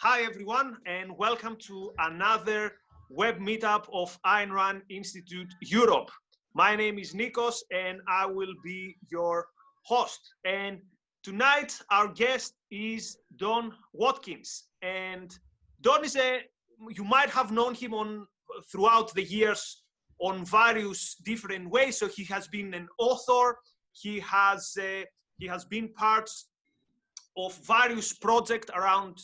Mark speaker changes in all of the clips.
Speaker 1: Hi everyone, and welcome to another web meetup of Ayn Rand Institute Europe. My name is Nikos and I will be your host. And tonight our guest is Don Watkins. And Don is you might have known him throughout the years on various different ways. So he has been an author, he has been part of various projects around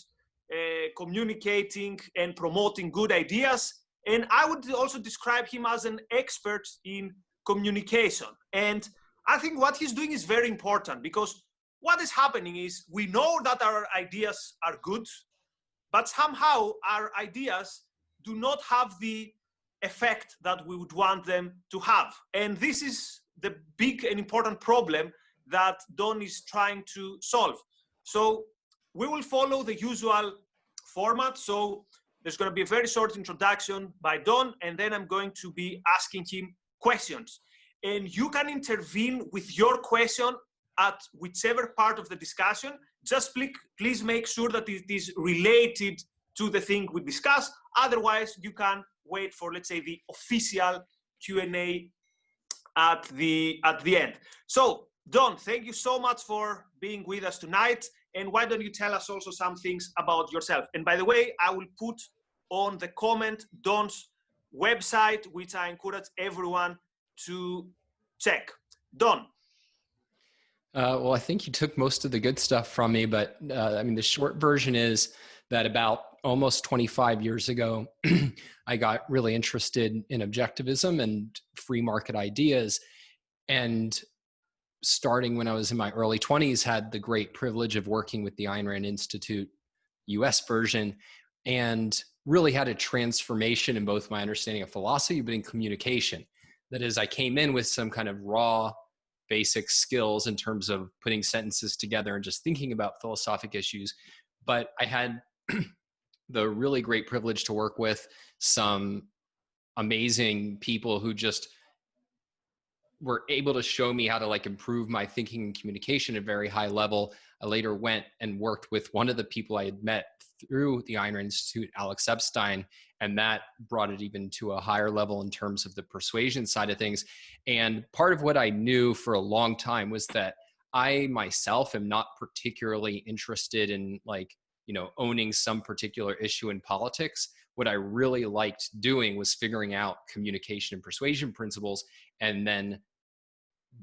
Speaker 1: communicating and promoting good ideas. And I would also describe him as an expert in communication. And I think what he's doing is very important, because what is happening is we know that our ideas are good, but somehow our ideas do not have the effect that we would want them to have. And this is the big and important problem that Don is trying to solve. So we will follow the usual format. So there's going to be a very short introduction by Don, and then I'm going to be asking him questions. And you can intervene with your question at whichever part of the discussion. Just please make sure that it is related to the thing we discuss. Otherwise, you can wait for, let's say, the official Q&A at the end. So, Don, thank you so much for being with us tonight. And why don't you tell us also some things about yourself? And by the way, I will put on the comment Don's website, which I encourage everyone to check. Don.
Speaker 2: Well, I think you took most of the good stuff from me, but I mean, the short version is that about almost 25 years ago, I got really interested in objectivism and free market ideas. And starting when I was in my early 20s, had the great privilege of working with the Ayn Rand Institute US version, and really had a transformation in both my understanding of philosophy, but in communication. That is, I came in with some kind of raw, basic skills in terms of putting sentences together and just thinking about philosophic issues. But I had the really great privilege to work with some amazing people who just were able to show me how to improve my thinking and communication at a very high level. I later went and worked with one of the people I had met through the Ayn Rand Institute, Alex Epstein, and that brought it even to a higher level in terms of the persuasion side of things. And part of what I knew for a long time was that I myself am not particularly interested in owning some particular issue in politics. What I really liked doing was figuring out communication and persuasion principles and then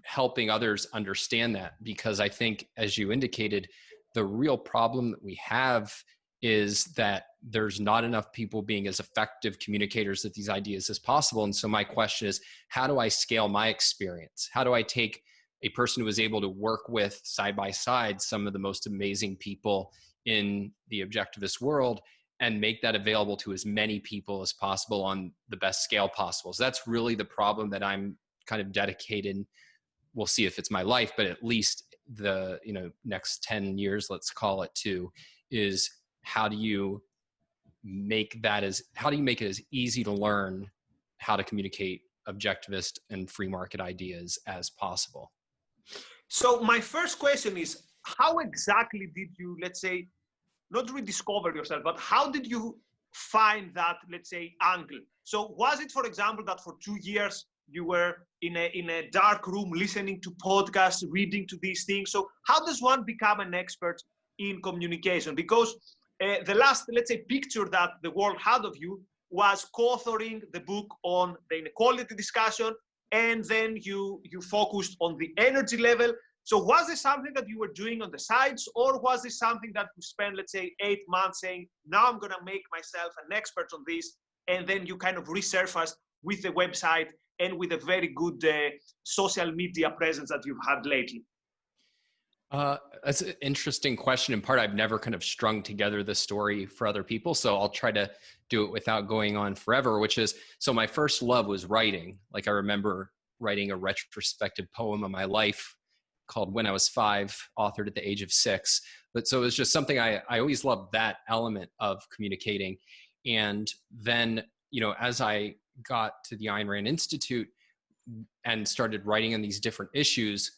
Speaker 2: helping others understand that. Because I think, as you indicated, the real problem that we have is that there's not enough people being as effective communicators of these ideas as possible. And so my question is, how do I scale my experience? How do I take a person who was able to work with side by side some of the most amazing people in the objectivist world and make that available to as many people as possible on the best scale possible? So that's really the problem that I'm kind of dedicated. We'll see if it's my life, but at least the next 10 years, let's call it, to, is how do you make it as easy to learn how to communicate objectivist and free market ideas as possible?
Speaker 1: So my first question is, how exactly did you, let's say, not rediscover yourself, but how did you find that, let's say, angle? So was it, for example, that for 2 years you were in a dark room listening to podcasts, reading to these things? So how does one become an expert in communication? Because the last, let's say, picture that the world had of you was co-authoring the book on the inequality discussion, and then you focused on the energy level. So was this something that you were doing on the sides, or was this something that you spent, let's say, 8 months saying, now I'm going to make myself an expert on this, and then you kind of resurfaced with the website and with a very good social media presence that you've had lately?
Speaker 2: That's an interesting question. In part, I've never kind of strung together the story for other people, so I'll try to do it without going on forever, which is, so my first love was writing. I remember writing a retrospective poem of my life called When I Was 5, authored at the age of 6. But so it was just something I always loved, that element of communicating. And then, as I got to the Ayn Rand Institute and started writing on these different issues,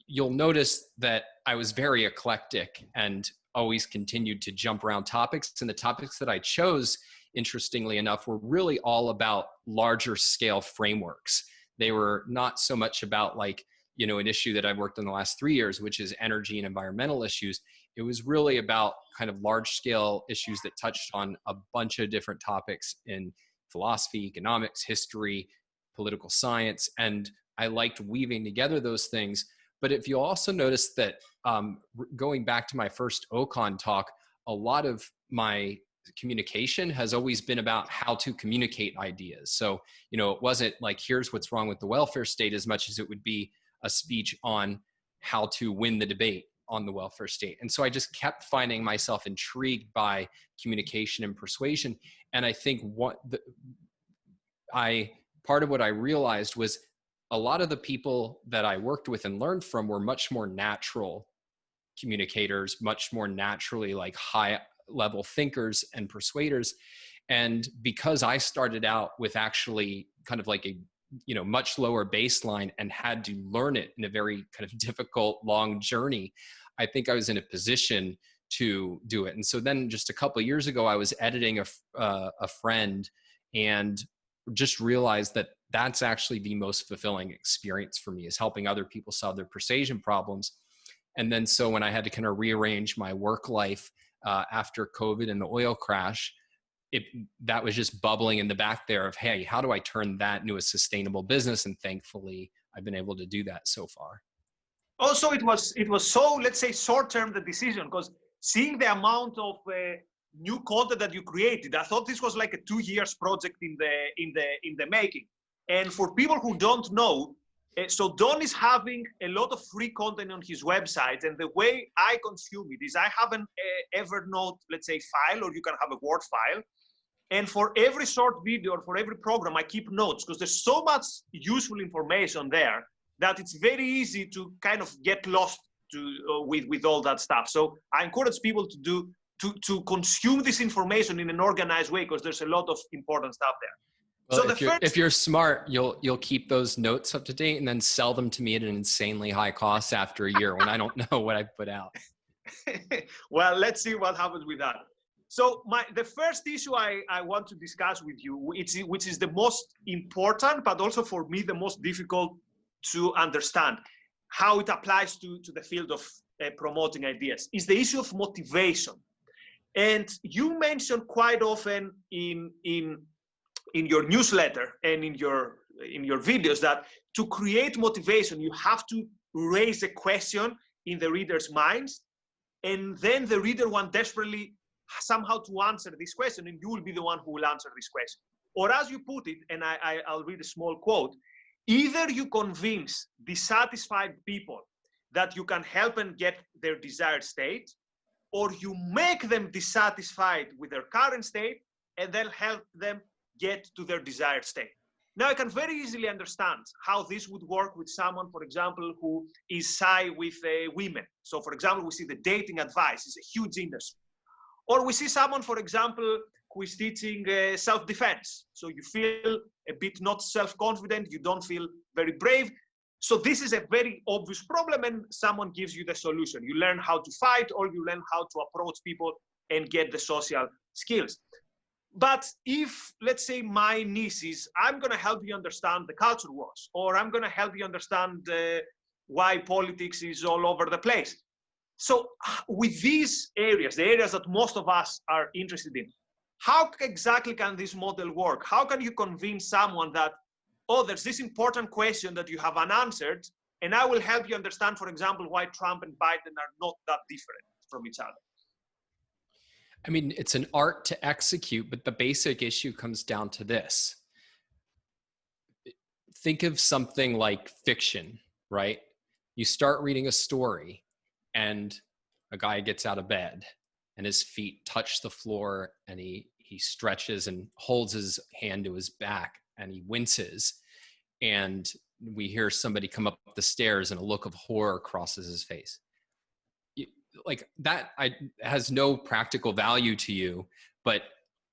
Speaker 2: you'll notice that I was very eclectic, and always continued to jump around topics. And the topics that I chose, interestingly enough, were really all about larger scale frameworks. They were not so much about like, you know, an issue that I've worked on the last 3 years, which is energy and environmental issues. It was really about kind of large scale issues that touched on a bunch of different topics in philosophy, economics, history, political science. And I liked weaving together those things. But if you also notice that going back to my first OCON talk, a lot of my communication has always been about how to communicate ideas. So, you know, it wasn't like, here's what's wrong with the welfare state, as much as it would be a speech on how to win the debate on the welfare state. And so I just kept finding myself intrigued by communication and persuasion. And I think part of what I realized was a lot of the people that I worked with and learned from were much more natural communicators, much more naturally like high level thinkers and persuaders. And because I started out with actually kind of like a, you know, much lower baseline and had to learn it in a very kind of difficult, long journey, I think I was in a position to do it. And so then just a couple of years ago, I was editing a friend and just realized that that's actually the most fulfilling experience for me, is helping other people solve their persuasion problems. And then so when I had to kind of rearrange my work life after COVID and the oil crash, that was just bubbling in the back there of, hey, how do I turn that into a sustainable business? And thankfully, I've been able to do that so far.
Speaker 1: Also, it was so, let's say, short-term, the decision, because seeing the amount of new content that you created, I thought this was like a 2 years project in the making. And for people who don't know, so Don is having a lot of free content on his website, and the way I consume it is I have an Evernote, let's say, file, or you can have a Word file. And for every short video or for every program, I keep notes, because there's so much useful information there that it's very easy to kind of get lost with all that stuff. So I encourage people to consume this information in an organized way, because there's a lot of important stuff there.
Speaker 2: Well, so if you're smart, you'll keep those notes up to date and then sell them to me at an insanely high cost after a year when I don't know what I put out.
Speaker 1: Well, let's see what happens with that. So the first issue I want to discuss with you, which is the most important, but also for me the most difficult to understand how it applies to the field of promoting ideas, is the issue of motivation. And you mentioned quite often in your newsletter and in your videos that to create motivation, you have to raise a question in the reader's minds, and then the reader wants desperately somehow to answer this question, and you will be the one who will answer this question. Or as you put it, and I'll read a small quote, either you convince dissatisfied people that you can help them get their desired state, or you make them dissatisfied with their current state and then help them get to their desired state. Now, I can very easily understand how this would work with someone, for example, who is shy with women. So, for example, we see the dating advice is a huge industry. Or we see someone, for example, who is teaching self-defense. So you feel a bit not self-confident, you don't feel very brave. So this is a very obvious problem, and someone gives you the solution. You learn how to fight, or you learn how to approach people and get the social skills. But if, let's say, my niece is, I'm going to help you understand the culture wars, or I'm going to help you understand why politics is all over the place. So with these areas, the areas that most of us are interested in, how exactly can this model work? How can you convince someone that, oh, there's this important question that you have unanswered, and I will help you understand, for example, why Trump and Biden are not that different from each other?
Speaker 2: I mean, it's an art to execute, but the basic issue comes down to this. Think of something like fiction, right? You start reading a story, and a guy gets out of bed and his feet touch the floor, and he stretches and holds his hand to his back and he winces, and we hear somebody come up the stairs and a look of horror crosses his face. Like that has no practical value to you, but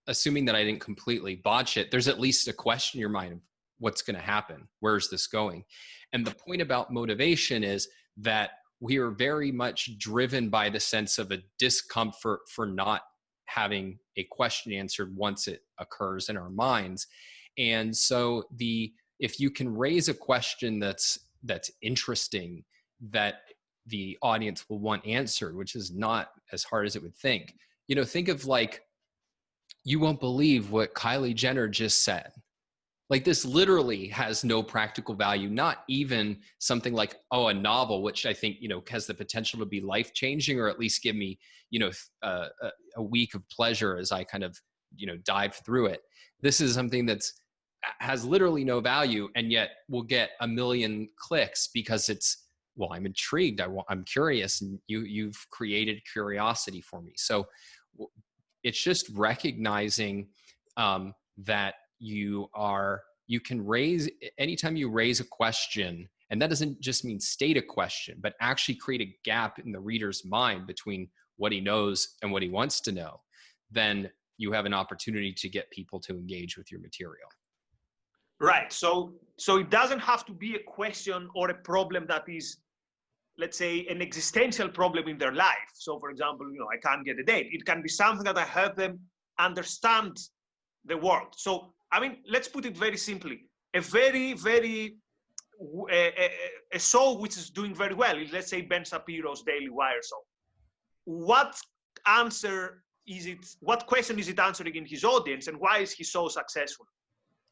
Speaker 2: assuming that I didn't completely botch it, there's at least a question in your mind of what's going to happen. Where's this going? And the point about motivation is that we are very much driven by the sense of a discomfort for not having a question answered once it occurs in our minds. And so if you can raise a question that's interesting, that the audience will want answered, which is not as hard as it would think. Think of like, you won't believe what Kylie Jenner just said. Like, this literally has no practical value, not even something like, a novel, which I think, has the potential to be life-changing, or at least give me, a week of pleasure as I kind of, dive through it. This is something has literally no value, and yet will get 1 million clicks because I'm intrigued. I'm curious, and you've created curiosity for me. So it's just recognizing that you can raise, anytime you raise a question, and that doesn't just mean state a question, but actually create a gap in the reader's mind between what he knows and what he wants to know, then you have an opportunity to get people to engage with your material.
Speaker 1: Right. So it doesn't have to be a question or a problem that is, let's say, an existential problem in their life. So for example, I can't get a date. It can be something that I help them understand the world. So, let's put it very simply. A show which is doing very well is, let's say, Ben Shapiro's Daily Wire show. What question is it answering in his audience, and why is he so successful?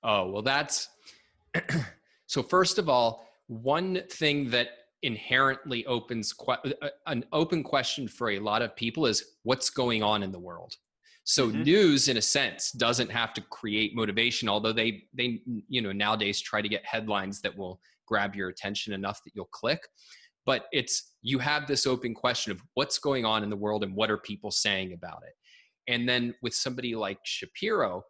Speaker 2: Oh, well, that's so first of all, one thing that inherently opens an open question for a lot of people is what's going on in the world. So news, in a sense, doesn't have to create motivation, although they nowadays try to get headlines that will grab your attention enough that you'll click. But you have this open question of what's going on in the world and what are people saying about it. And then with somebody like Shapiro,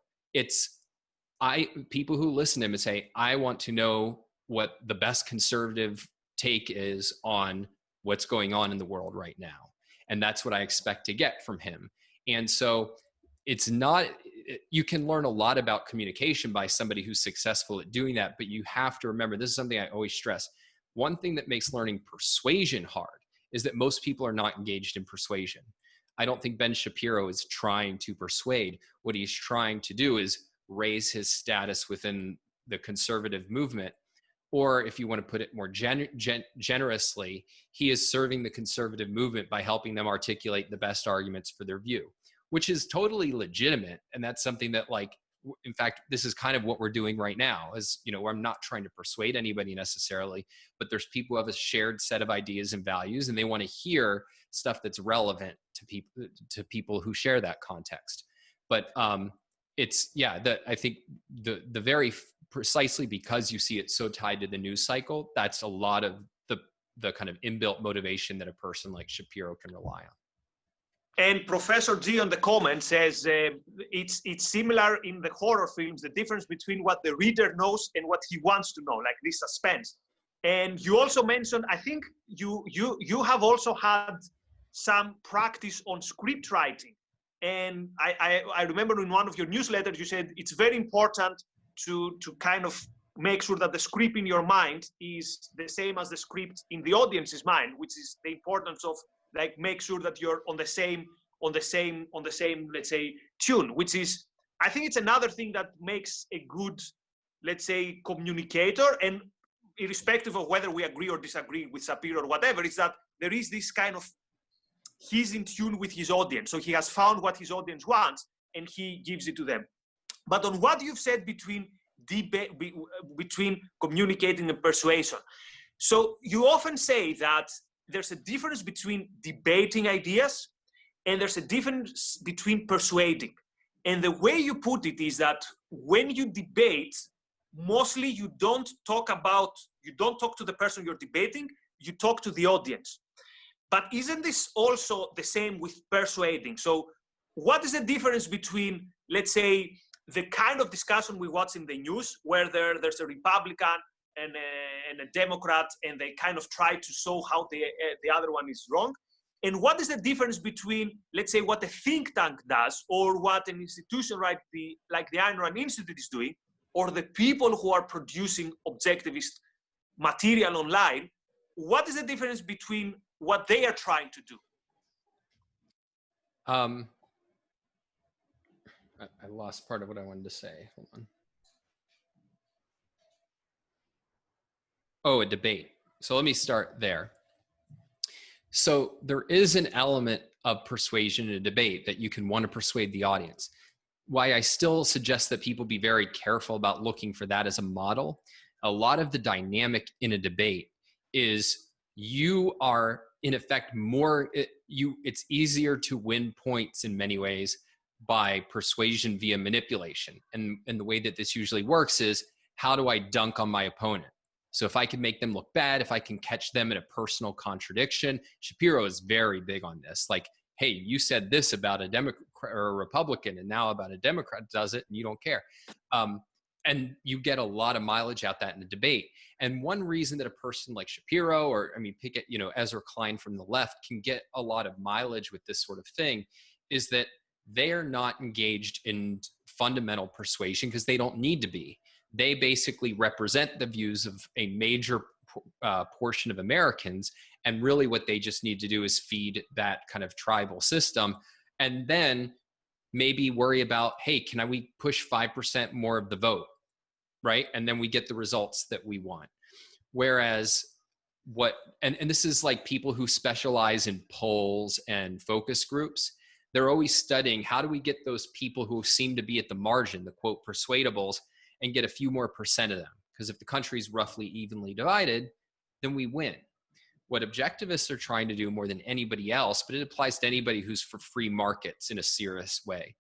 Speaker 2: people who listen to him and say, I want to know what the best conservative take is on what's going on in the world right now. And that's what I expect to get from him. And so you can learn a lot about communication by somebody who's successful at doing that, but you have to remember, this is something I always stress. One thing that makes learning persuasion hard is that most people are not engaged in persuasion. I don't think Ben Shapiro is trying to persuade. What he's trying to do is raise his status within the conservative movement. Or if you want to put it more generously, he is serving the conservative movement by helping them articulate the best arguments for their view, which is totally legitimate. And that's something that, in fact, this is kind of what we're doing right now, is, I'm not trying to persuade anybody necessarily, but there's people who have a shared set of ideas and values, and they want to hear stuff that's relevant to people who share that context. But I think the very precisely because you see it so tied to the news cycle, that's a lot of the kind of inbuilt motivation that a person like Shapiro can rely on.
Speaker 1: And Professor G on the comment says it's similar in the horror films, the difference between what the reader knows and what he wants to know, like this suspense. And you also mentioned, I think you have also had some practice on script writing. And I remember in one of your newsletters, you said it's very important to kind of make sure that the script in your mind is the same as the script in the audience's mind, which is the importance of make sure that you're on the same, let's say, tune, which is, I think it's another thing that makes a good, let's say, communicator. And irrespective of whether we agree or disagree with Shapiro or whatever, is that there is this kind of, he's in tune with his audience. So he has found what his audience wants and he gives it to them. But on what you've said between communicating and persuasion. So you often say that there's a difference between debating ideas and there's a difference between persuading. And the way you put it is that when you debate, mostly you don't talk to the person you're debating, you talk to the audience. But isn't this also the same with persuading? So what is the difference between, let's say, the kind of discussion we watch in the news where there's a Republican and a Democrat and they kind of try to show how the other one is wrong? And what is the difference between, let's say, what a think tank does or what an institution like the Ayn Rand Institute is doing, or the people who are producing objectivist material online? What is the difference between what they are trying to do?
Speaker 2: I lost part of what I wanted to say. Hold on. Oh, a debate. So let me start there. So there is an element of persuasion in a debate that you can want to persuade the audience. Why I still suggest that people be very careful about looking for that as a model. A lot of the dynamic in a debate is you are in effect it's easier to win points in many ways by persuasion via manipulation. And the way that this usually works is, how do I dunk on my opponent? So if I can make them look bad, if I can catch them in a personal contradiction, Shapiro is very big on this. Like, hey, you said this about a Democrat or a Republican, and now about a Democrat does it, and you don't care. And you get a lot of mileage out that in the debate. And one reason that a person like Shapiro, or pick it, Ezra Klein from the left, can get a lot of mileage with this sort of thing is that they are not engaged in fundamental persuasion because they don't need to be. They basically represent the views of a major portion of Americans. And really what they just need to do is feed that kind of tribal system. And then maybe worry about, hey, can we push 5% more of the vote, right? And then we get the results that we want. Whereas and this is like people who specialize in polls and focus groups. They're always studying, how do we get those people who seem to be at the margin, the quote persuadables, and get a few more percent of them? Because if the country's roughly evenly divided, then we win. What objectivists are trying to do more than anybody else, but it applies to anybody who's for free markets in a serious way,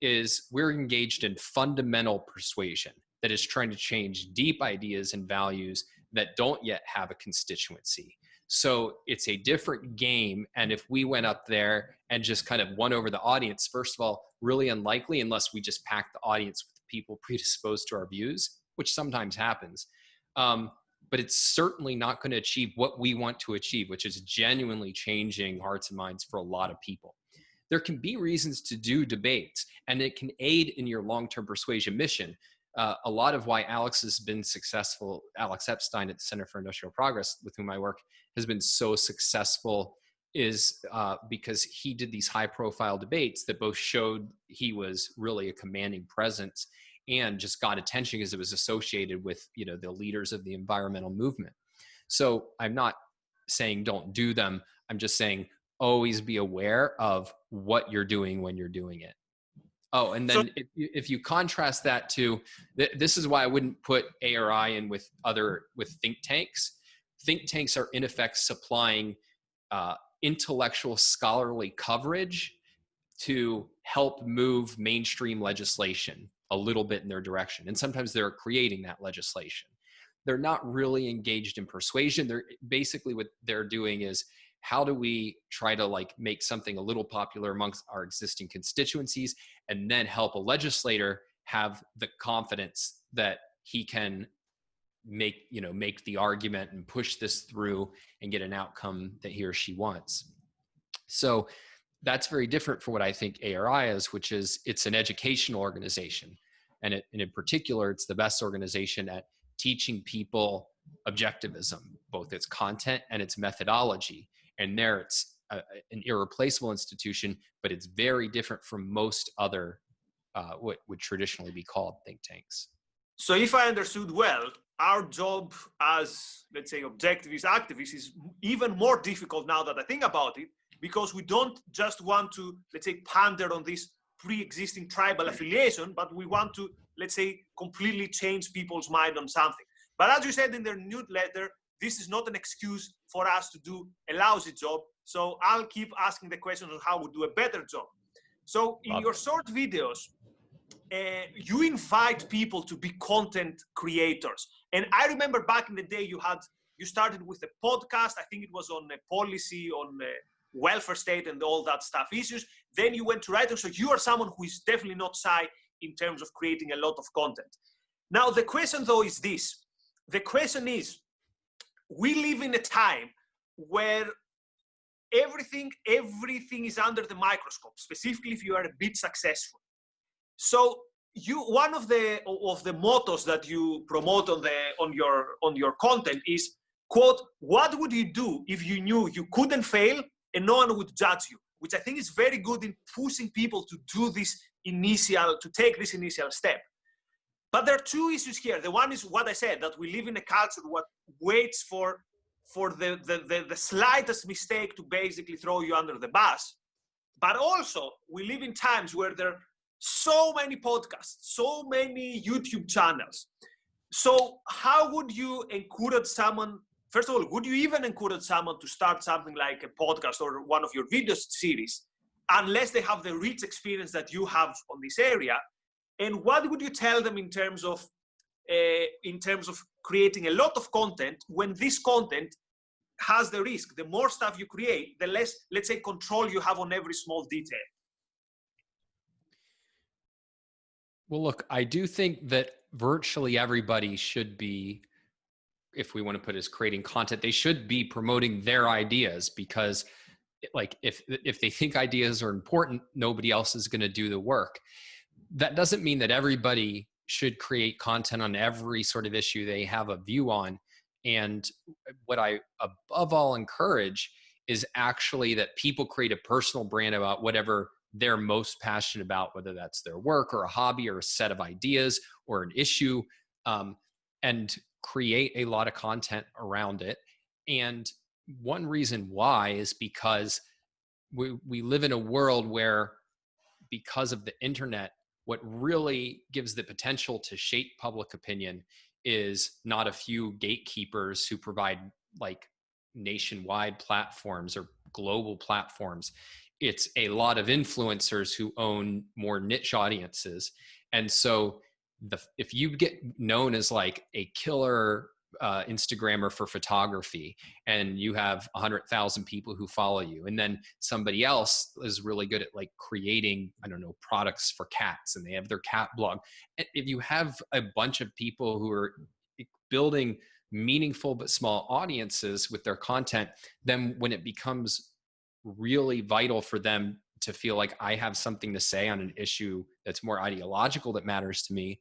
Speaker 2: is we're engaged in fundamental persuasion that is trying to change deep ideas and values that don't yet have a constituency. So it's a different game. And if we went up there and just kind of won over the audience, first of all, really unlikely unless we just pack the audience with people predisposed to our views, which sometimes happens. But it's certainly not going to achieve what we want to achieve, which is genuinely changing hearts and minds for a lot of people. There can be reasons to do debates, and it can aid in your long-term persuasion mission. A lot of why Alex has been successful, Alex Epstein at the Center for Industrial Progress, with whom I work, has been so successful is because he did these high-profile debates that both showed he was really a commanding presence and just got attention because it was associated with, the leaders of the environmental movement. So I'm not saying don't do them. I'm just saying always be aware of what you're doing when you're doing it. Oh, and then if you contrast that to, this is why I wouldn't put ARI in with think tanks. Think tanks are in effect supplying intellectual scholarly coverage to help move mainstream legislation a little bit in their direction. And sometimes they're creating that legislation. They're not really engaged in persuasion. They're basically, what they're doing is, how do we try to make something a little popular amongst our existing constituencies, and then help a legislator have the confidence that he can make the argument and push this through and get an outcome that he or she wants. So that's very different for what I think ARI is, which is it's an educational organization. And in particular, it's the best organization at teaching people objectivism, both its content and its methodology. And there it's an irreplaceable institution, but it's very different from most other what would traditionally be called think tanks.
Speaker 1: So if I understood well, our job as, let's say, objectivist activists is even more difficult now that I think about it, because we don't just want to, let's say, pander on this pre-existing tribal affiliation, but we want to, let's say, completely change people's mind on something. But as you said in their newsletter, this is not an excuse for us to do a lousy job. So I'll keep asking the question on how we do a better job. So in your short videos, you invite people to be content creators. And I remember back in the day, you started with a podcast. I think it was on policy, on welfare state and all that stuff issues. Then you went to writing. So you are someone who is definitely not shy in terms of creating a lot of content. Now, the question though is this. The question is, we live in a time where everything is under the microscope, specifically if you are a bit successful. So one of the mottos that you promote on your content is quote, what would you do if you knew you couldn't fail and no one would judge you? Which I think is very good in pushing people to do to take this initial step. But there are two issues here. The one is what I said, that we live in a culture that waits for the slightest mistake to basically throw you under the bus. But also, we live in times where there are so many podcasts, so many YouTube channels. So how would you encourage someone, first of all, would you even encourage someone to start something like a podcast or one of your video series, unless they have the rich experience that you have on this area? And what would you tell them in terms of creating a lot of content when this content has the risk? The more stuff you create, the less, let's say, control you have on every small detail.
Speaker 2: Well, look, I do think that virtually everybody should be, if we want to put it as creating content, they should be promoting their ideas, because like if they think ideas are important, nobody else is going to do the work. That doesn't mean that everybody should create content on every sort of issue they have a view on. And what I above all encourage is actually that people create a personal brand about whatever they're most passionate about, whether that's their work or a hobby or a set of ideas or an issue, and create a lot of content around it. And one reason why is because we live in a world where, because of the internet, what really gives the potential to shape public opinion is not a few gatekeepers who provide like nationwide platforms or global platforms. It's a lot of influencers who own more niche audiences. And so if you get known as like a killer Instagrammer for photography, and you have 100,000 people who follow you, and then somebody else is really good at like creating, I don't know, products for cats, and they have their cat blog. If you have a bunch of people who are building meaningful but small audiences with their content, then when it becomes really vital for them to feel like I have something to say on an issue that's more ideological that matters to me,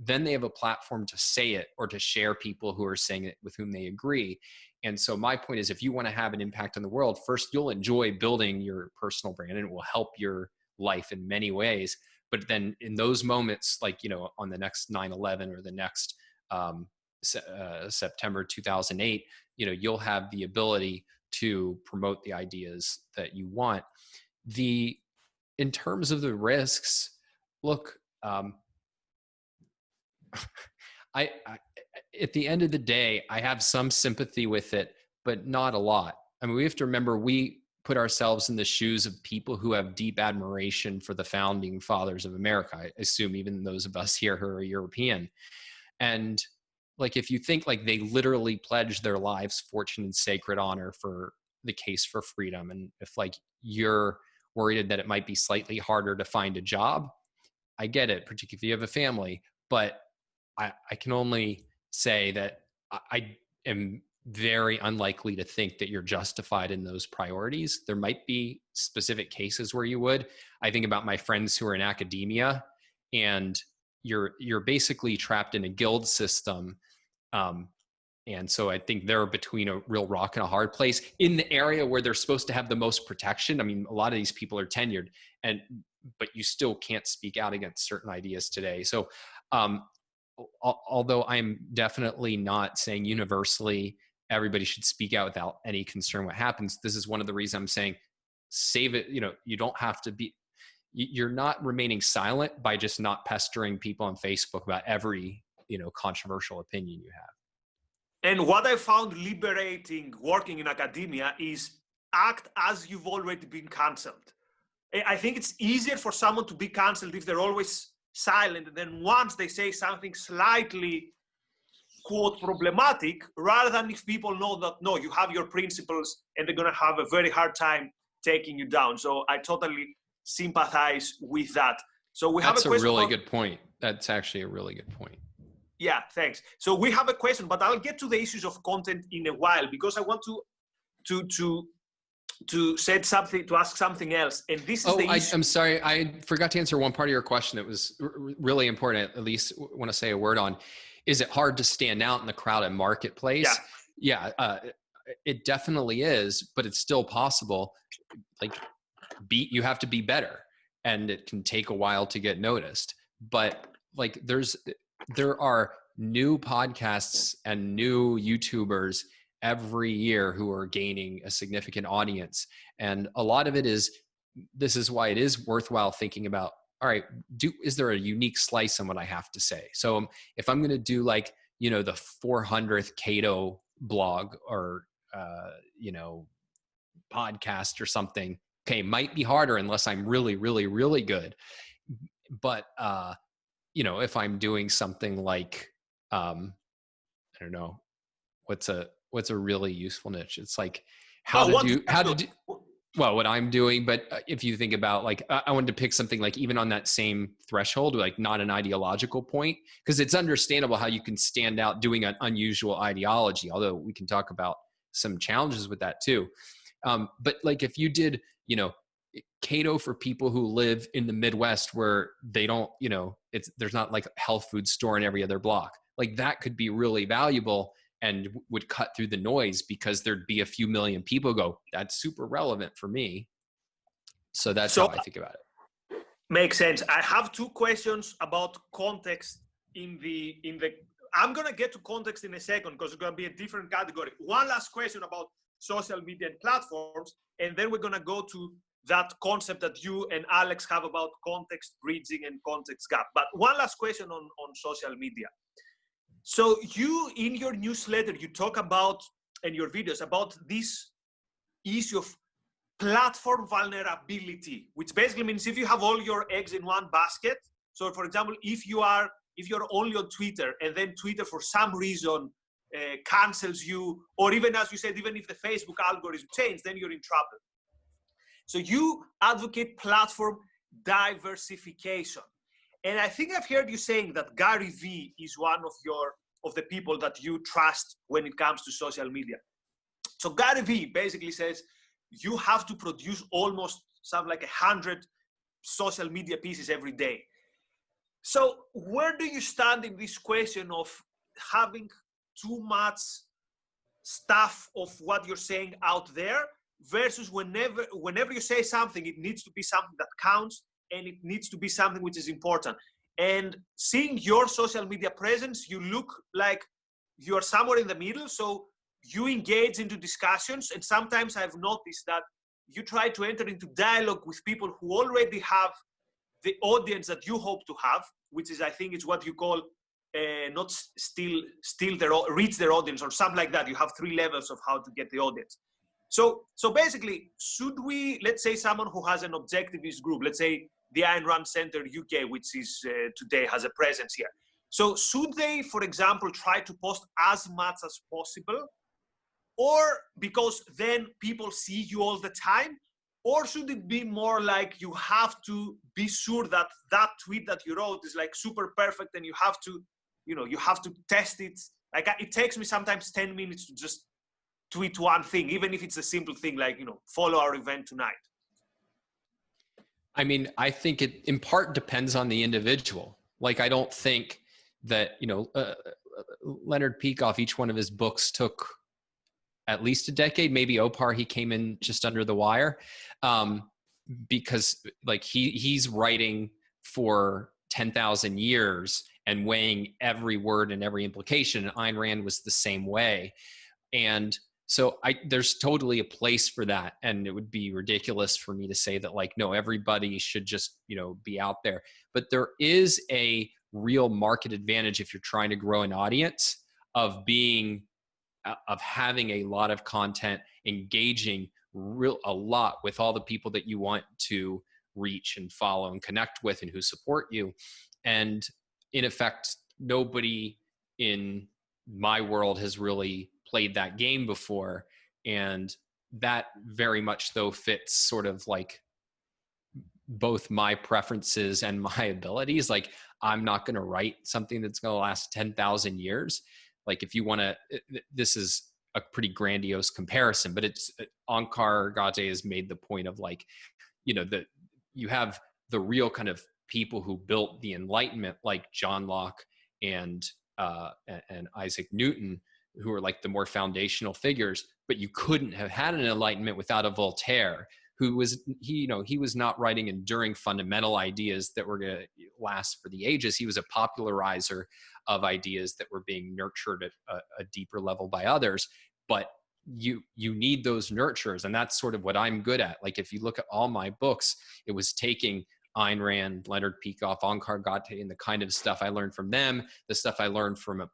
Speaker 2: then they have a platform to say it or to share people who are saying it with whom they agree. And so my point is, if you want to have an impact on the world, first, you'll enjoy building your personal brand and it will help your life in many ways. But then in those moments, like, you know, on the next 9/11 or the next September 2008, you know, you'll have the ability to promote the ideas that you want. In terms of the risks, look, I at the end of the day, I have some sympathy with it, but not a lot. I mean, we have to remember, we put ourselves in the shoes of people who have deep admiration for the founding fathers of America. I assume even those of us here who are European. And like, if you think like they literally pledged their lives, fortune, and sacred honor for the case for freedom, and if like you're worried that it might be slightly harder to find a job, I get it, particularly if you have a family, but I can only say that I am very unlikely to think that you're justified in those priorities. There might be specific cases where you would. I think about my friends who are in academia, and you're basically trapped in a guild system. And so I think they're between a real rock and a hard place in the area where they're supposed to have the most protection. I mean, a lot of these people are tenured, but you still can't speak out against certain ideas today. So, although I'm definitely not saying universally everybody should speak out without any concern what happens, this is one of the reasons I'm saying save it. You know, you don't have to be, you're not remaining silent by just not pestering people on Facebook about every, you know, controversial opinion you have.
Speaker 1: And what I found liberating working in academia is act as you've already been canceled. I think it's easier for someone to be canceled if they're always silent, and then once they say something slightly, quote, problematic, rather than if people know that, no, you have your principles and they're going to have a very hard time taking you down. So I totally sympathize with that. So we have a question. That's a
Speaker 2: really good point. That's actually a really good point.
Speaker 1: Yeah, thanks. So we have a question, but I'll get to the issues of content in a while, because I want to say something, to ask something else. And this is the issue.
Speaker 2: I'm sorry, I forgot to answer one part of your question that was really important, at least want to say a word on. Is it hard to stand out in the crowded marketplace? Yeah, it definitely is, but it's still possible. Like, you have to be better, and it can take a while to get noticed. But like, there are new podcasts and new YouTubers every year who are gaining a significant audience, and a lot of it is, this is why it is worthwhile thinking about, all right, is there a unique slice on what I have to say? So if I'm going to do, like, the 400th Cato blog, or podcast or something, okay, might be harder unless I'm really, really, really good. But if I'm doing something like, I don't know, what's a really useful niche? It's like how to do well, what I'm doing. But if you think about, like, I wanted to pick something like, even on that same threshold, like not an ideological point, because it's understandable how you can stand out doing an unusual ideology, although we can talk about some challenges with that too. But like, if you did, Cato for people who live in the Midwest, where they don't, there's not like a health food store in every other block, like that could be really valuable and would cut through the noise, because there'd be a few million people go, that's super relevant for me. So that's how I think about it.
Speaker 1: Makes sense. I have two questions about context in the I'm going to get to context in a second, because it's going to be a different category. One last question about social media and platforms, and then we're going to go to that concept that you and Alex have about context bridging and context gap. But one last question on social media. So you, in your newsletter, you talk about, and your videos, about this issue of platform vulnerability, which basically means if you have all your eggs in one basket. So for example, if you're only on Twitter, and then Twitter for some reason cancels you, or even, as you said, even if the Facebook algorithm changed, then you're in trouble. So you advocate platform diversification. And I think I've heard you saying that Gary Vee is one of the people that you trust when it comes to social media. So Gary Vee basically says you have to produce almost something like 100 social media pieces every day. So where do you stand in this question of having too much stuff of what you're saying out there, versus whenever you say something, it needs to be something that counts, and it needs to be something which is important? And seeing your social media presence, you look like you're somewhere in the middle. So you engage into discussions, and sometimes I've noticed that you try to enter into dialogue with people who already have the audience that you hope to have, which is, I think, it's what you call not reach their audience, or something like that. You have 3 levels of how to get the audience. So basically, should we, let's say someone who has an objectivist group, let's say the Ayn Rand Center UK, which is today has a presence here. So should they, for example, try to post as much as possible, or because then people see you all the time? Or should it be more like you have to be sure that that tweet that you wrote is like super perfect, and you have to test it? Like, it takes me sometimes 10 minutes to just tweet one thing, even if it's a simple thing like, follow our event tonight.
Speaker 2: I mean, I think it in part depends on the individual. Like, I don't think that, Leonard Peikoff, each one of his books took at least a decade. Maybe Opar, he came in just under the wire, because like he's writing for 10,000 years and weighing every word and every implication. And Ayn Rand was the same way. And so there's totally a place for that. And it would be ridiculous for me to say that, like, no, everybody should just, be out there. But there is a real market advantage if you're trying to grow an audience of having a lot of content, engaging a lot with all the people that you want to reach and follow and connect with, and who support you. And in effect, nobody in my world has really played that game before. And that very much, though, fits sort of like both my preferences and my abilities. Like, I'm not going to write something that's going to last 10,000 years. Like, if you want to, this is a pretty grandiose comparison, but it's Onkar Ghate has made the point of, like, that you have the real kind of people who built the Enlightenment, like John Locke and Isaac Newton, who are like the more foundational figures, but you couldn't have had an enlightenment without a Voltaire, who was, he was not writing enduring fundamental ideas that were going to last for the ages. He was a popularizer of ideas that were being nurtured at a deeper level by others. But you need those nurturers, and that's sort of what I'm good at. Like if you look at all my books, it was taking Ayn Rand, Leonard Peikoff, Onkar Ghate, and the kind of stuff I learned from them, the stuff I learned from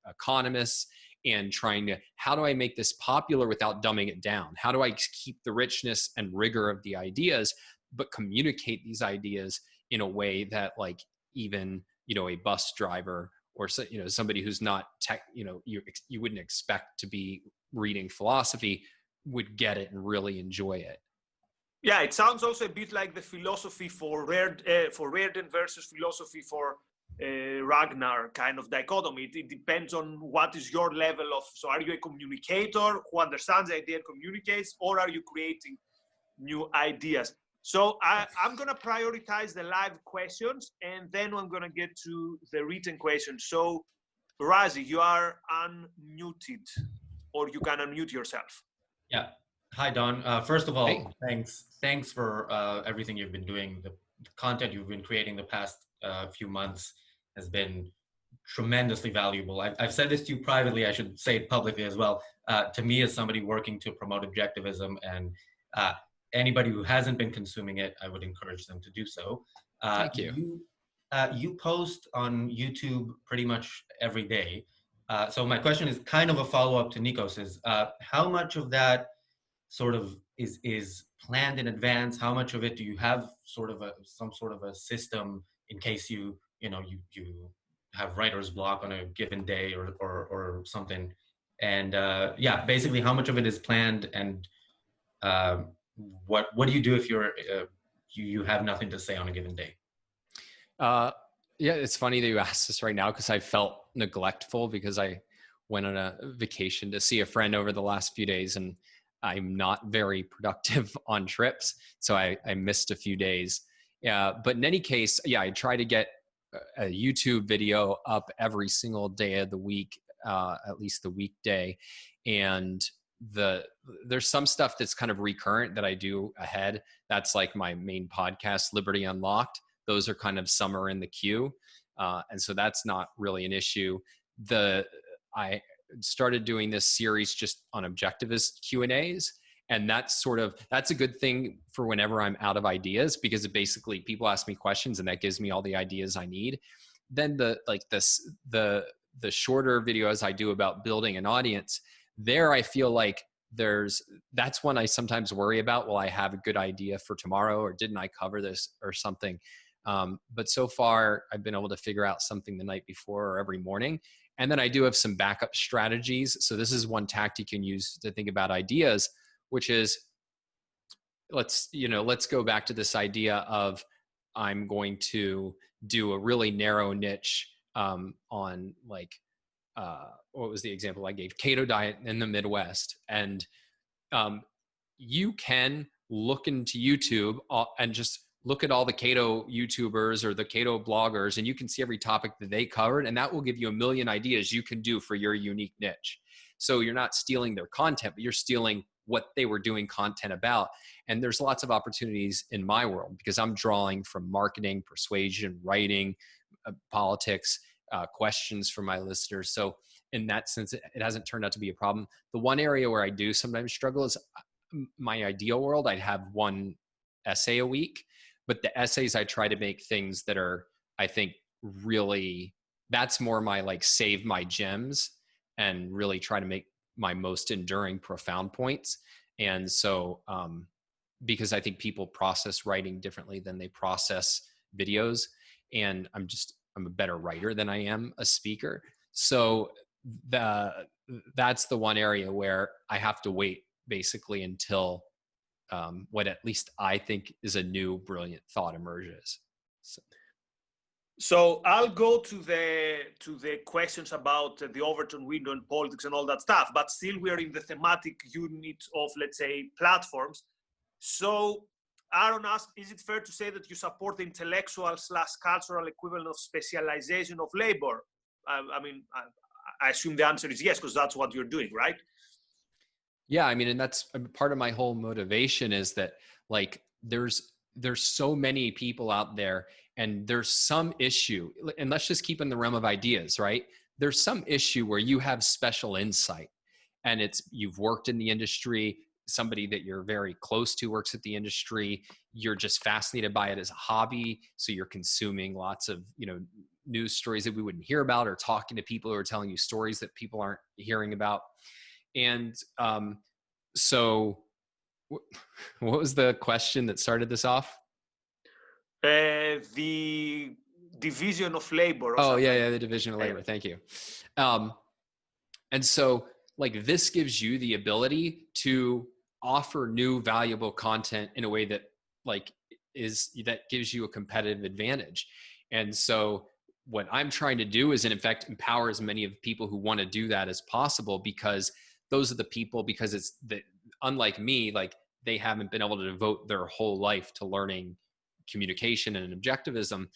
Speaker 2: economists, and trying to, how do I make this popular without dumbing it down? How do I keep the richness and rigor of the ideas, but communicate these ideas in a way that like even, a bus driver or, somebody who's not tech, you wouldn't expect to be reading philosophy would get it and really enjoy it.
Speaker 1: Yeah, it sounds also a bit like the philosophy for Rearden versus philosophy for Ragnar kind of dichotomy. It depends on what is your level of, so are you a communicator who understands the idea and communicates, or are you creating new ideas? So I'm going to prioritize the live questions, and then I'm going to get to the written questions. So Razi, you are unmuted, or you can unmute yourself.
Speaker 3: Yeah. Hi, Don. First of all,
Speaker 2: Hey.
Speaker 3: Thanks for everything you've been doing. The content you've been creating the past few months has been tremendously valuable. I've said this to you privately. I should say it publicly as well. To me, as somebody working to promote objectivism, and anybody who hasn't been consuming it, I would encourage them to do so.
Speaker 2: Thank you.
Speaker 3: You post on YouTube pretty much every day. So my question is kind of a follow-up to Nikos's. How much of that sort of is planned in advance? How much of it do you have sort of some sort of a system in case you have writer's block on a given day or something? And yeah, basically how much of it is planned, and what do you do if you have nothing to say on a given day?
Speaker 2: Yeah, it's funny that you asked this right now, because I felt neglectful because I went on a vacation to see a friend over the last few days, and I'm not very productive on trips. So I missed a few days. But in any case, yeah, I try to get a YouTube video up every single day of the week, at least the weekday. And there's some stuff that's kind of recurrent that I do ahead. That's like my main podcast, Liberty Unlocked. Those are kind of summer in the queue. And so that's not really an issue. I started doing this series just on objectivist Q&As. And that's a good thing for whenever I'm out of ideas, because it basically people ask me questions and that gives me all the ideas I need. Then the shorter videos I do about building an audience, there I feel like that's when I sometimes worry about, will I have a good idea for tomorrow, or didn't I cover this or something? But so far I've been able to figure out something the night before or every morning. And then I do have some backup strategies. So this is one tactic you can use to think about ideas, which is, let's go back to this idea of, I'm going to do a really narrow niche on like, what was the example I gave? Keto diet in the Midwest. And you can look into YouTube and just look at all the keto YouTubers or the keto bloggers, and you can see every topic that they covered, and that will give you a million ideas you can do for your unique niche. So you're not stealing their content, but you're stealing what they were doing content about. And there's lots of opportunities in my world because I'm drawing from marketing, persuasion, writing, politics, questions from my listeners. So in that sense, it hasn't turned out to be a problem. The one area where I do sometimes struggle is my ideal world. I'd have one essay a week, but the essays I try to make things that are, I think, really, that's more my like save my gems and really try to make my most enduring, profound points. And so, because I think people process writing differently than they process videos, and I'm a better writer than I am a speaker. So that's the one area where I have to wait basically until what at least I think is a new brilliant thought emerges.
Speaker 1: So I'll go to the questions about the Overton window and politics and all that stuff, but still we are in the thematic unit of, let's say, platforms. So Aaron asked, is it fair to say that you support the intellectual/cultural equivalent of specialization of labor? I mean, I assume the answer is yes, because that's what you're doing, right?
Speaker 2: Yeah, I mean, and that's part of my whole motivation is that like there's so many people out there and there's some issue, and let's just keep in the realm of ideas, right? There's some issue where you have special insight and it's you've worked in the industry, somebody that you're very close to works at the industry, you're just fascinated by it as a hobby, so you're consuming lots of, you know, news stories that we wouldn't hear about, or talking to people who are telling you stories that people aren't hearing about. And so what was the question that started this off?
Speaker 1: The division of labor.
Speaker 2: Oh, yeah, the division of labor. Thank you. And so like this gives you the ability to offer new valuable content in a way that like that gives you a competitive advantage. And so what I'm trying to do is in fact empower as many of people who want to do that as possible, because those are the people, because it's the, unlike me, like they haven't been able to devote their whole life to learning communication and objectivism.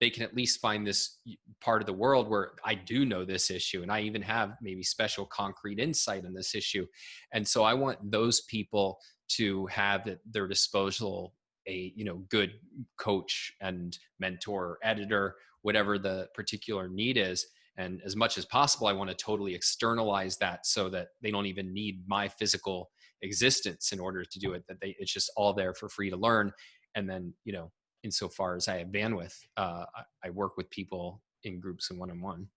Speaker 2: They can at least find this part of the world where I do know this issue and I even have maybe special concrete insight on this issue. And so I want those people to have at their disposal a, you know, good coach and mentor, editor, whatever the particular need is. And as much as possible, I want to totally externalize that so that they don't even need my physical existence in order to do it, that it's just all there for free to learn. And then, you know, insofar as I have bandwidth, I work with people in groups and one-on-one.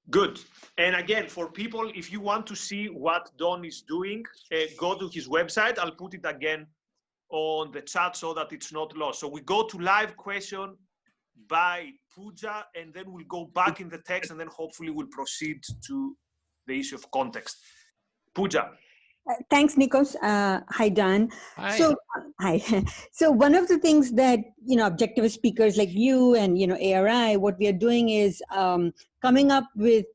Speaker 1: Good. And again, for people, if you want to see what Don is doing, go to his website. I'll put it again on the chat so that it's not lost. So we go to live question by Pooja, and then we'll go back in the text, and then hopefully we'll proceed to the issue of context. Pooja.
Speaker 4: Thanks, Nikos. Hi, Don.
Speaker 2: Hi.
Speaker 4: So, hi. So one of the things that, you know, objectivist speakers like you and, you know, ARI, what we are doing is coming up with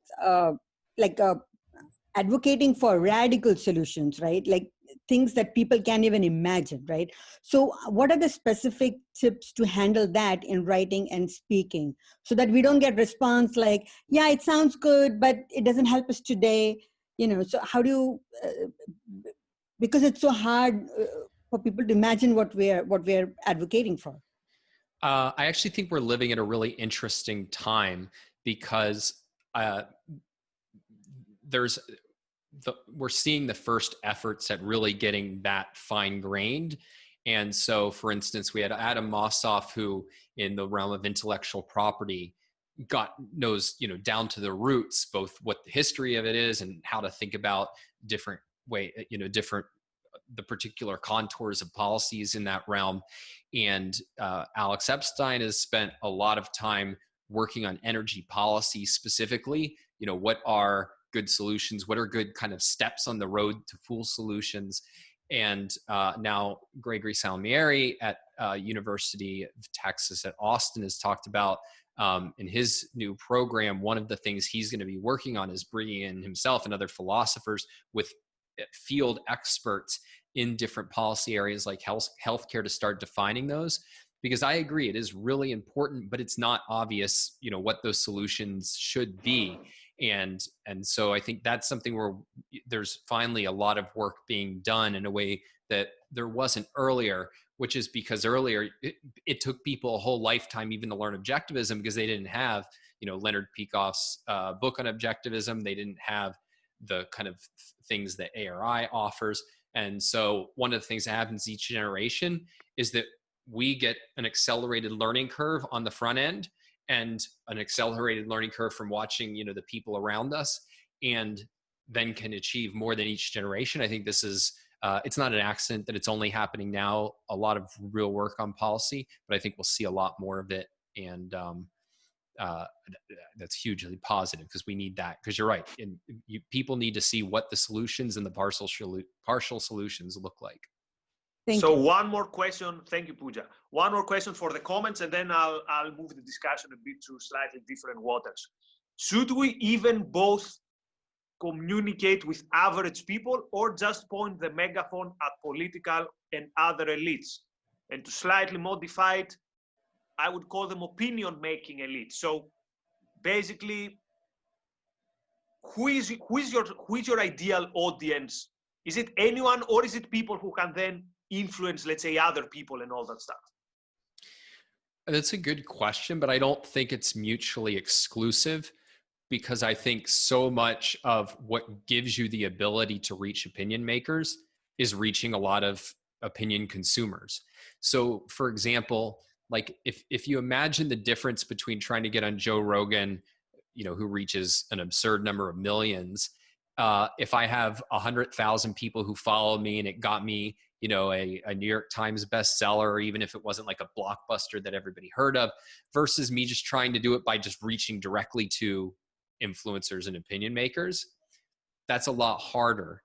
Speaker 4: advocating for radical solutions, right? Like things that people can't even imagine, right? So what are the specific tips to handle that in writing and speaking so that we don't get response like, yeah, it sounds good, but it doesn't help us today? You know, so how do you, because it's so hard for people to imagine what we're advocating for.
Speaker 2: I actually think we're living at a really interesting time because we're seeing the first efforts at really getting that fine-grained. And so, for instance, we had Adam Mossoff, who in the realm of intellectual property knows, you know, down to the roots, both what the history of it is and how to think about different the particular contours of policies in that realm. And Alex Epstein has spent a lot of time working on energy policy specifically. You know, what are good solutions? What are good kind of steps on the road to full solutions? And now Gregory Salmieri at University of Texas at Austin has talked about in his new program, one of the things he's going to be working on is bringing in himself and other philosophers with field experts in different policy areas like healthcare to start defining those. Because I agree, it is really important, but it's not obvious, you know, what those solutions should be. And so I think that's something where there's finally a lot of work being done in a way that there wasn't earlier, which is because earlier it took people a whole lifetime even to learn objectivism because they didn't have, you know, Leonard Peikoff's book on objectivism. They didn't have the kind of things that ARI offers. And so one of the things that happens each generation is that we get an accelerated learning curve on the front end and an accelerated learning curve from watching, you know, the people around us, and then can achieve more than each generation. I think this is, it's not an accident that it's only happening now, a lot of real work on policy, but I think we'll see a lot more of it. And that's hugely positive because we need that, because you're right. And people need to see what the solutions and the partial solutions look like.
Speaker 4: Thank you.
Speaker 1: One more question. Thank you, Pooja. One more question for the comments, and then I'll move the discussion a bit to slightly different waters. Should we even both communicate with average people or just point the megaphone at political and other elites? And to slightly modify it, I would call them opinion-making elites. So basically, who is your ideal audience? Is it anyone, or is it people who can then influence, let's say, other people and all that stuff?
Speaker 2: That's a good question, but I don't think it's mutually exclusive, because I think so much of what gives you the ability to reach opinion makers is reaching a lot of opinion consumers. So for example, like if you imagine the difference between trying to get on Joe Rogan, who reaches an absurd number of millions, if I have 100,000 people who follow me and it got me, a New York Times bestseller, or even if it wasn't like a blockbuster that everybody heard of, versus me just trying to do it by just reaching directly to influencers and opinion makers, that's a lot harder.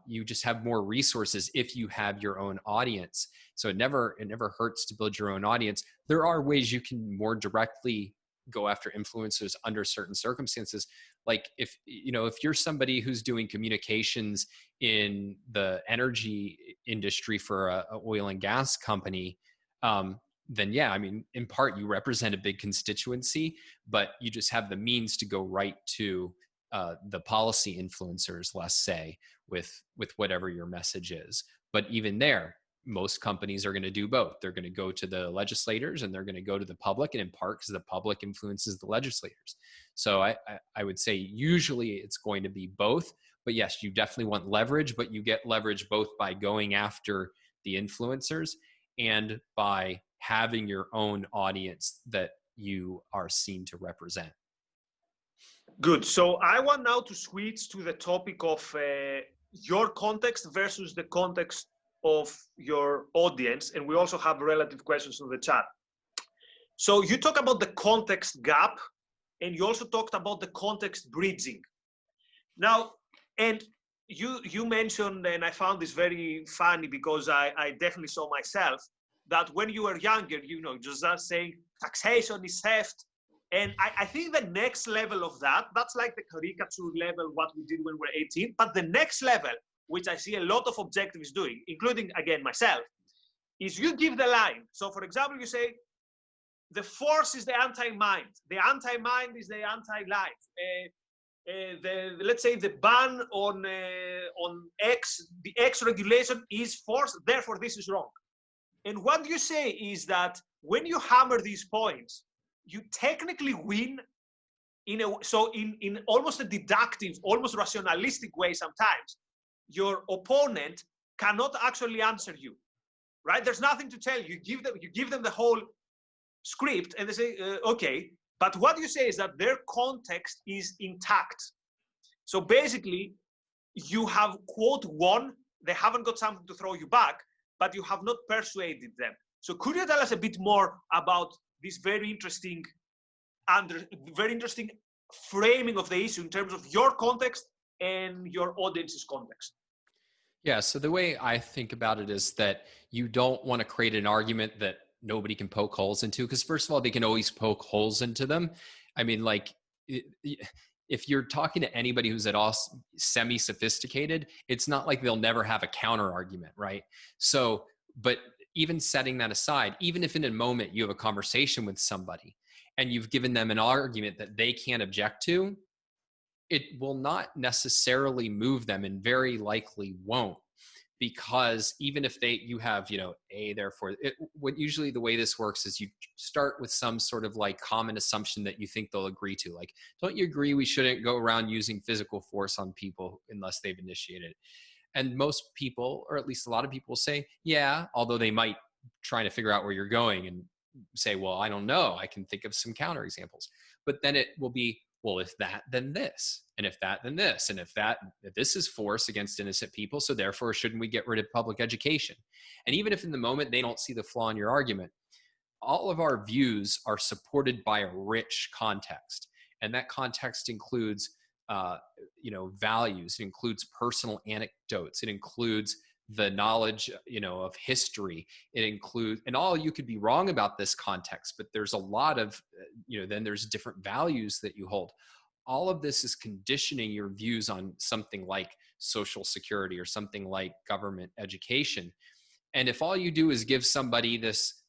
Speaker 2: You just have more resources if you have your own audience. So it never hurts to build your own audience. There are ways you can more directly go after influencers under certain circumstances. Like if you're somebody who's doing communications in the energy industry for a oil and gas company, then yeah, I mean, in part you represent a big constituency, but you just have the means to go right to the policy influencers, let's say, with whatever your message is. But even there, most companies are going to do both. They're going to go to the legislators and they're going to go to the public, and in part because the public influences the legislators. So I would say usually it's going to be both. But yes, you definitely want leverage, but you get leverage both by going after the influencers and by having your own audience that you are seen to represent.
Speaker 1: Good. So I want now to switch to the topic of your context versus the context of your audience. And we also have relative questions in the chat. So you talk about the context gap, and you also talked about the context bridging. Now, and you mentioned, and I found this very funny because I definitely saw myself, that when you were younger, just saying taxation is theft. And I think the next level of that's like the caricature level, what we did when we were 18. But the next level, which I see a lot of objectives doing, including, again, myself, is you give the line. So, for example, you say, the force is the anti-mind. The anti-mind is the anti-life. Let's say the ban on X, the X regulation is force, therefore this is wrong. And what you say is that when you hammer these points, you technically win in almost a deductive, almost rationalistic way sometimes. Your opponent cannot actually answer you, right? There's nothing to tell you. You give them the whole script and they say, okay. But what you say is that their context is intact. So basically, you have, quote, won. They haven't got something to throw you back, but you have not persuaded them. So could you tell us a bit more about this very interesting framing of the issue in terms of your context and your audience's context?
Speaker 2: Yeah, so the way I think about it is that you don't want to create an argument that nobody can poke holes into, because first of all, they can always poke holes into them. I mean, like, if you're talking to anybody who's at all semi-sophisticated, it's not like they'll never have a counter argument, right? So, but even setting that aside, even if in a moment you have a conversation with somebody and you've given them an argument that they can't object to, it will not necessarily move them, and very likely won't, because even if you have, therefore, usually the way this works is you start with some sort of like common assumption that you think they'll agree to. Like, don't you agree we shouldn't go around using physical force on people unless they've initiated it? And most people, or at least a lot of people, say, yeah, although they might try to figure out where you're going and say, well, I don't know, I can think of some counterexamples. But then it will be, well, if that, then this, and if that, then this, and if this is force against innocent people, so therefore shouldn't we get rid of public education? And even if in the moment they don't see the flaw in your argument, all of our views are supported by a rich context. And that context includes, values, it includes personal anecdotes, it includes the knowledge, of history, it includes, and all, you could be wrong about this context, but there's a lot of, then there's different values that you hold. All of this is conditioning your views on something like social security or something like government education. And if all you do is give somebody this,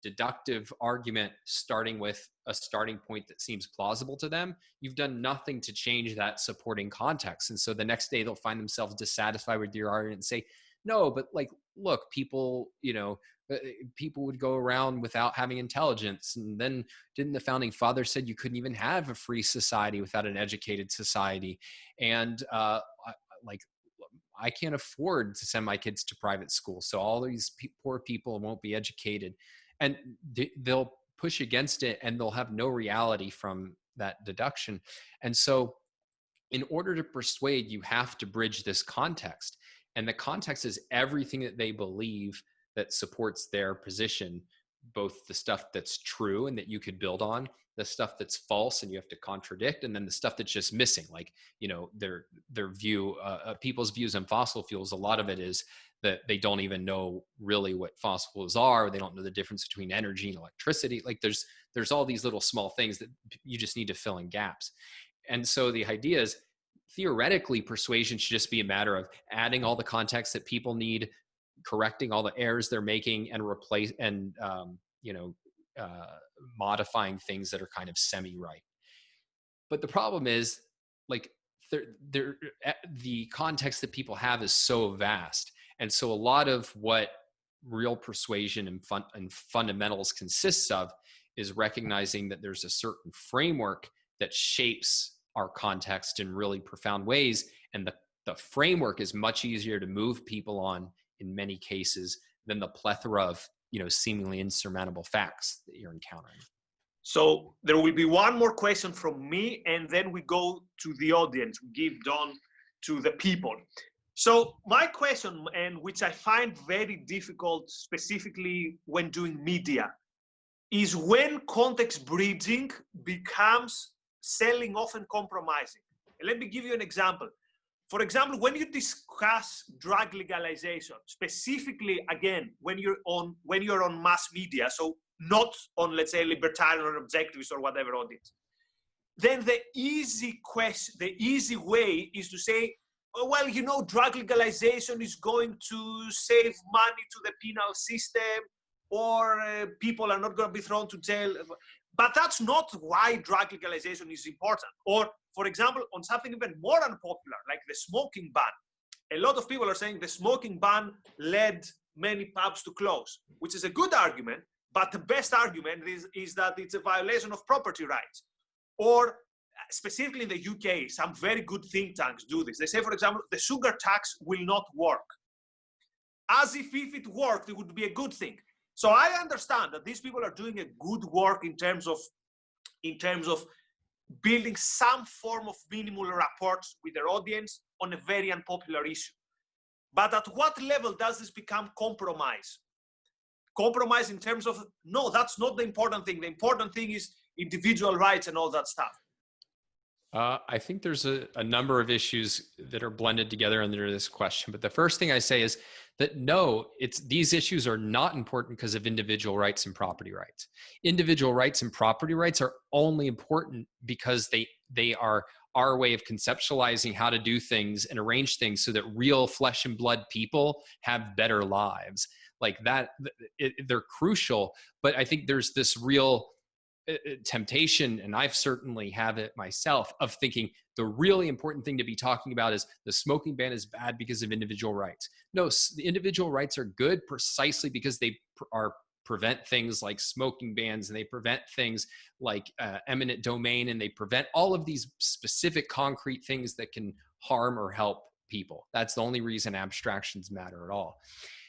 Speaker 2: deductive argument starting with a starting point that seems plausible to them, you've done nothing to change that supporting context. And so the next day they'll find themselves dissatisfied with your argument and say, no, but like, look, people would go around without having intelligence. And then didn't the founding fathers said you couldn't even have a free society without an educated society? And I can't afford to send my kids to private school, so all these poor people won't be educated. And they'll push against it, and they'll have no reality from that deduction. And so in order to persuade, you have to bridge this context. And the context is everything that they believe that supports their position, both the stuff that's true and that you could build on, the stuff that's false and you have to contradict, and then the stuff that's just missing, like, their view, people's views on fossil fuels. A lot of it is that they don't even know really what fossil fuels are. They don't know the difference between energy and electricity. Like there's all these little small things that you just need to fill in gaps. And so the idea is, theoretically, persuasion should just be a matter of adding all the context that people need, correcting all the errors they're making, and modifying things that are kind of semi-right. But the problem is, like, the context that people have is so vast. And so a lot of what real persuasion and fundamentals consists of is recognizing that there's a certain framework that shapes our context in really profound ways. And the framework is much easier to move people on in many cases than the plethora of seemingly insurmountable facts that you're encountering.
Speaker 1: So there will be one more question from me, and then we go to the audience. We give Don to the people. So my question, and which I find very difficult, specifically when doing media, is when context bridging becomes selling off and compromising. And let me give you an example. For example, when you discuss drug legalization, specifically, again, when you're on mass media, so not on, let's say, libertarian or objectivist or whatever audience, then the easy way is to say, oh, well, drug legalization is going to save money to the penal system, or people are not going to be thrown to jail. But that's not why drug legalization is important. Or, for example, on something even more unpopular, like the smoking ban. A lot of people are saying the smoking ban led many pubs to close, which is a good argument, but the best argument is that it's a violation of property rights. Or specifically in the UK, some very good think tanks do this. They say, for example, the sugar tax will not work. As if it worked, it would be a good thing. So I understand that these people are doing a good work in terms of building some form of minimal rapport with their audience on a very unpopular issue. But at what level does this become compromise? Compromise in terms of, no, that's not the important thing. The important thing is individual rights and all that stuff.
Speaker 2: I think there's a number of issues that are blended together under this question. But the first thing I say is that no, these issues are not important because of individual rights and property rights. Individual rights and property rights are only important because they are our way of conceptualizing how to do things and arrange things so that real flesh and blood people have better lives. Like that, they're crucial. But I think there's this real temptation, and I've certainly have it myself, of thinking the really important thing to be talking about is the smoking ban is bad because of individual rights. No, the individual rights are good precisely because they prevent things like smoking bans, and they prevent things like eminent domain, and they prevent all of these specific concrete things that can harm or help people. That's the only reason abstractions matter at all.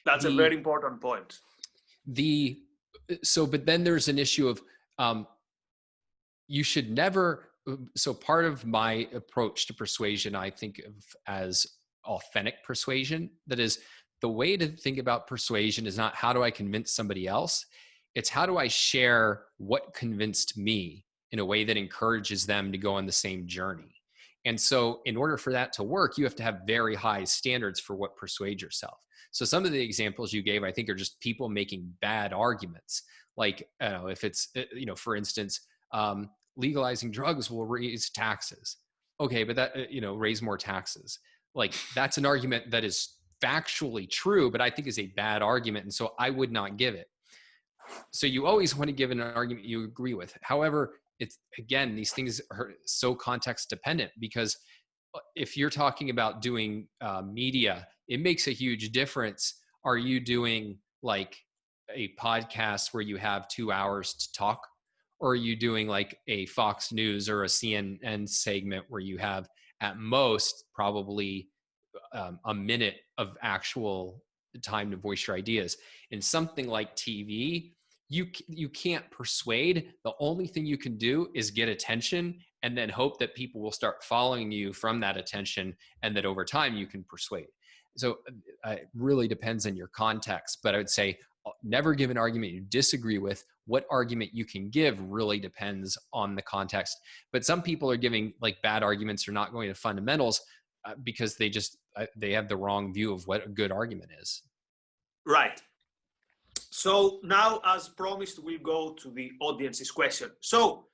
Speaker 1: That's a very important point.
Speaker 2: But then there's an issue of you should never. So part of my approach to persuasion, I think of as authentic persuasion. That is, the way to think about persuasion is not how do I convince somebody else? It's how do I share what convinced me in a way that encourages them to go on the same journey. And so in order for that to work, you have to have very high standards for what persuade yourself. So some of the examples you gave, I think, are just people making bad arguments. Like, if it's, for instance, legalizing drugs will raise taxes. Okay, but that, raise more taxes. Like, that's an argument that is factually true, but I think is a bad argument. And so I would not give it. so you always want to give an argument you agree with. However, it's, again, these things are so context dependent, because if you're talking about doing media, it makes a huge difference. Are you doing like a podcast where you have 2 hours to talk? Or are you doing like a Fox News or a CNN segment where you have at most probably a minute of actual time to voice your ideas? In something like TV, you can't persuade. The only thing you can do is get attention and then hope that people will start following you from that attention, and that over time you can persuade. So it really depends on your context, but I would say never give an argument you disagree with. What argument you can give really depends on the context. But some people are giving like bad arguments or not going to fundamentals because they have the wrong view of what a good argument is.
Speaker 1: Right. So now, as promised, we'll go to the audience's question. So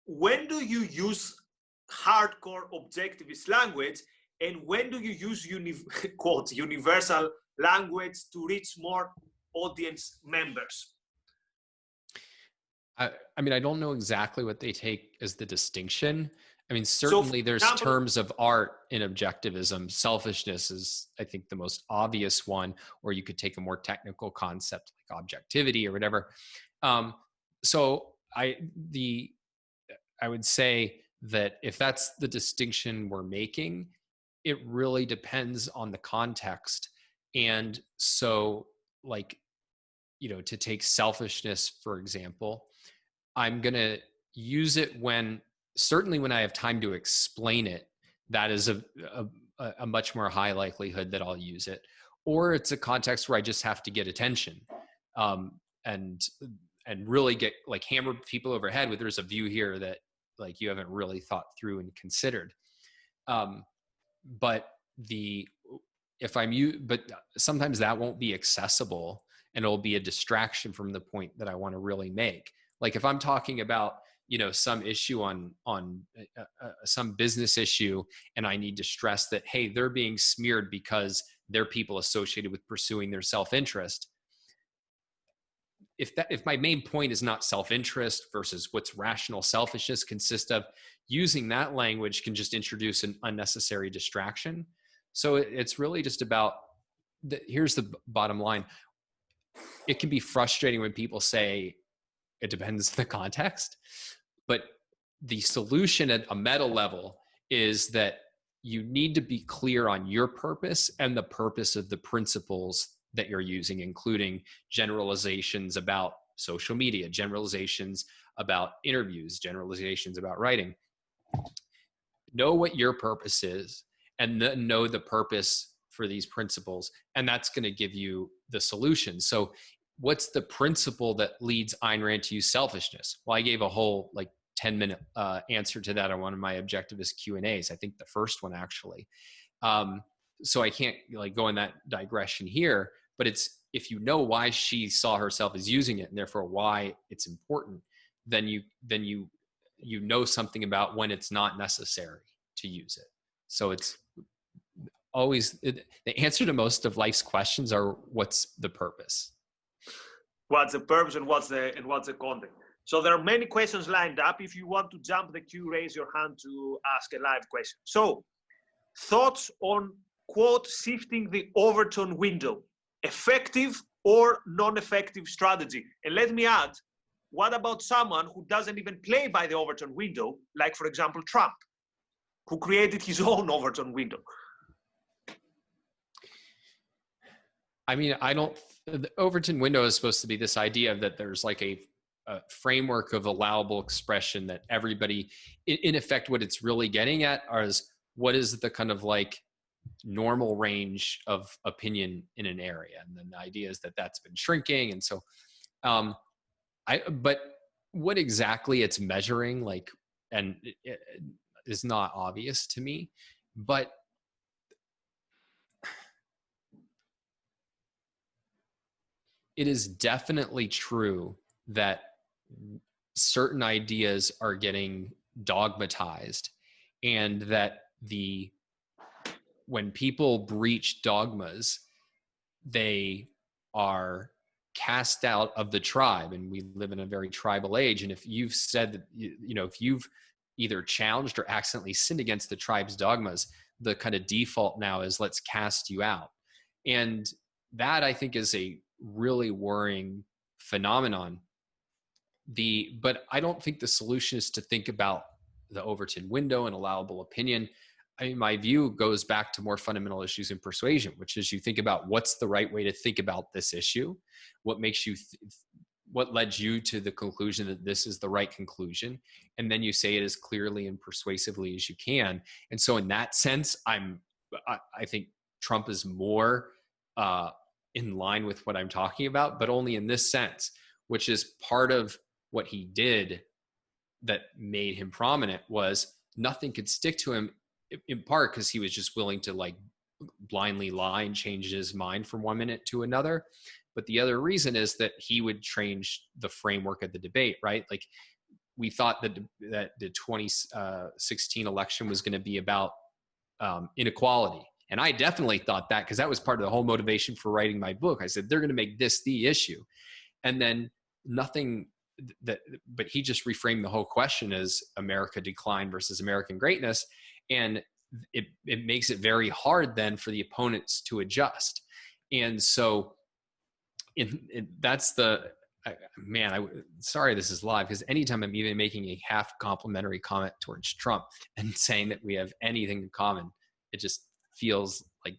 Speaker 1: when do you use hardcore objectivist language, and when do you use quote universal language to reach more audience members?
Speaker 2: I mean, I don't know exactly what they take as the distinction. I mean, certainly there's terms of art in objectivism. Selfishness is, I think, the most obvious one, or you could take a more technical concept like objectivity or whatever. So I would say that if that's the distinction we're making, it really depends on the context. And so, like, to take selfishness, for example, I'm going to use it certainly when I have time to explain it. That is a much more high likelihood that I'll use it. Or it's a context where I just have to get attention and really get like hammer people overhead with, there's a view here that like you haven't really thought through and considered. But sometimes that won't be accessible, and it'll be a distraction from the point that I want to really make. Like if I'm talking about, some issue on some business issue, and I need to stress that, hey, they're being smeared because they're people associated with pursuing their self-interest. If my main point is not self-interest versus what's rational selfishness consists of, using that language can just introduce an unnecessary distraction. So it's really just about, here's the bottom line. It can be frustrating when people say it depends on the context, but the solution at a meta level is that you need to be clear on your purpose and the purpose of the principles that you're using, including generalizations about social media, generalizations about interviews, generalizations about writing. Know what your purpose is, and then know the purpose for these principles, and that's going to give you the solution. So what's the principle that leads Ayn Rand to use selfishness? Well, I gave a whole 10-minute answer to that on one of my objectivist Q&As. I think the first one actually. So I can't go in that digression here, but it's, if you know why she saw herself as using it, and therefore why it's important, then you know something about when it's not necessary to use it. So it's always the answer to most of life's questions are, what's the purpose?
Speaker 1: What's the purpose and what's the content? So there are many questions lined up. If you want to jump the queue, raise your hand to ask a live question. So, thoughts on, quote, shifting the Overton window, effective or non-effective strategy? And let me add, what about someone who doesn't even play by the Overton window, like, for example, Trump, who created his own Overton window?
Speaker 2: I mean, the Overton window is supposed to be this idea that there's like a framework of allowable expression that everybody, in effect, what it's really getting at is what is the kind of normal range of opinion in an area. And then the idea is that that's been shrinking. And so, but what exactly it's measuring, and it is not obvious to me, but it is definitely true that certain ideas are getting dogmatized, and that when people breach dogmas, they are cast out of the tribe, and we live in a very tribal age. And if you've said that, if you've either challenged or accidentally sinned against the tribe's dogmas, the kind of default now is let's cast you out. And that, I think, is a really worrying phenomenon. But I don't think the solution is to think about the Overton window and allowable opinion. I mean, my view goes back to more fundamental issues in persuasion, which is you think about what's the right way to think about this issue, what makes you, what led you to the conclusion that this is the right conclusion, and then you say it as clearly and persuasively as you can. And so, in that sense, I think Trump is more in line with what I'm talking about, but only in this sense, which is part of what he did that made him prominent was nothing could stick to him, in part because he was just willing to like blindly lie and change his mind from one minute to another. But the other reason is that he would change the framework of the debate, right? Like we thought that the 2016 election was going to be about inequality. And I definitely thought that, because that was part of the whole motivation for writing my book. I said, they're going to make this the issue. And then but he just reframed the whole question as America decline versus American greatness. And it makes it very hard then for the opponents to adjust. And so that's sorry this is live, because anytime I'm even making a half complimentary comment towards Trump and saying that we have anything in common, it just feels like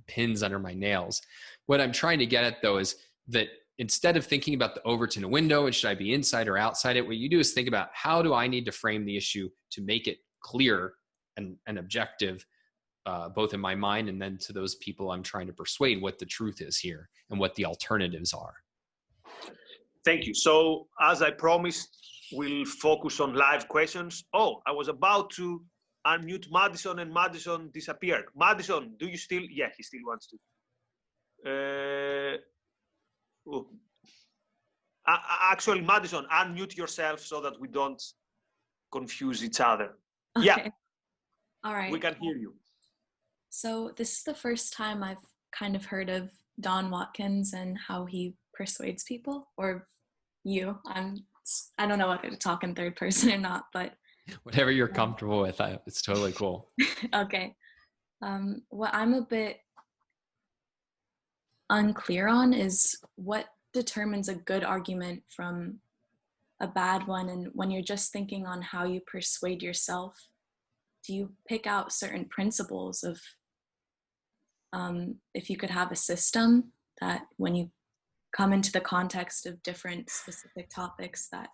Speaker 2: pins under my nails. What I'm trying to get at, though, is that instead of thinking about the Overton window and should I be inside or outside it, what you do is think about how do I need to frame the issue to make it clear and objective, both in my mind and then to those people I'm trying to persuade what the truth is here and what the alternatives are.
Speaker 1: Thank you. So as I promised, we'll focus on live questions. Oh, I was about to unmute Madison and Madison disappeared. Madison, do you still? Yeah, he still wants to. Actually, Madison, unmute yourself so that we don't confuse each other.
Speaker 5: Okay.
Speaker 1: Yeah.
Speaker 5: All right.
Speaker 1: We can hear you. So
Speaker 5: this is the first time I've kind of heard of Don Watkins and how he persuades people, or you. I don't know whether to talk in third person or not, but
Speaker 2: whatever you're comfortable with, it's totally cool.
Speaker 5: Okay. What I'm a bit unclear on is what determines a good argument from a bad one, and when you're just thinking on how you persuade yourself, do you pick out certain principles of if you could have a system that when you come into the context of different specific topics, that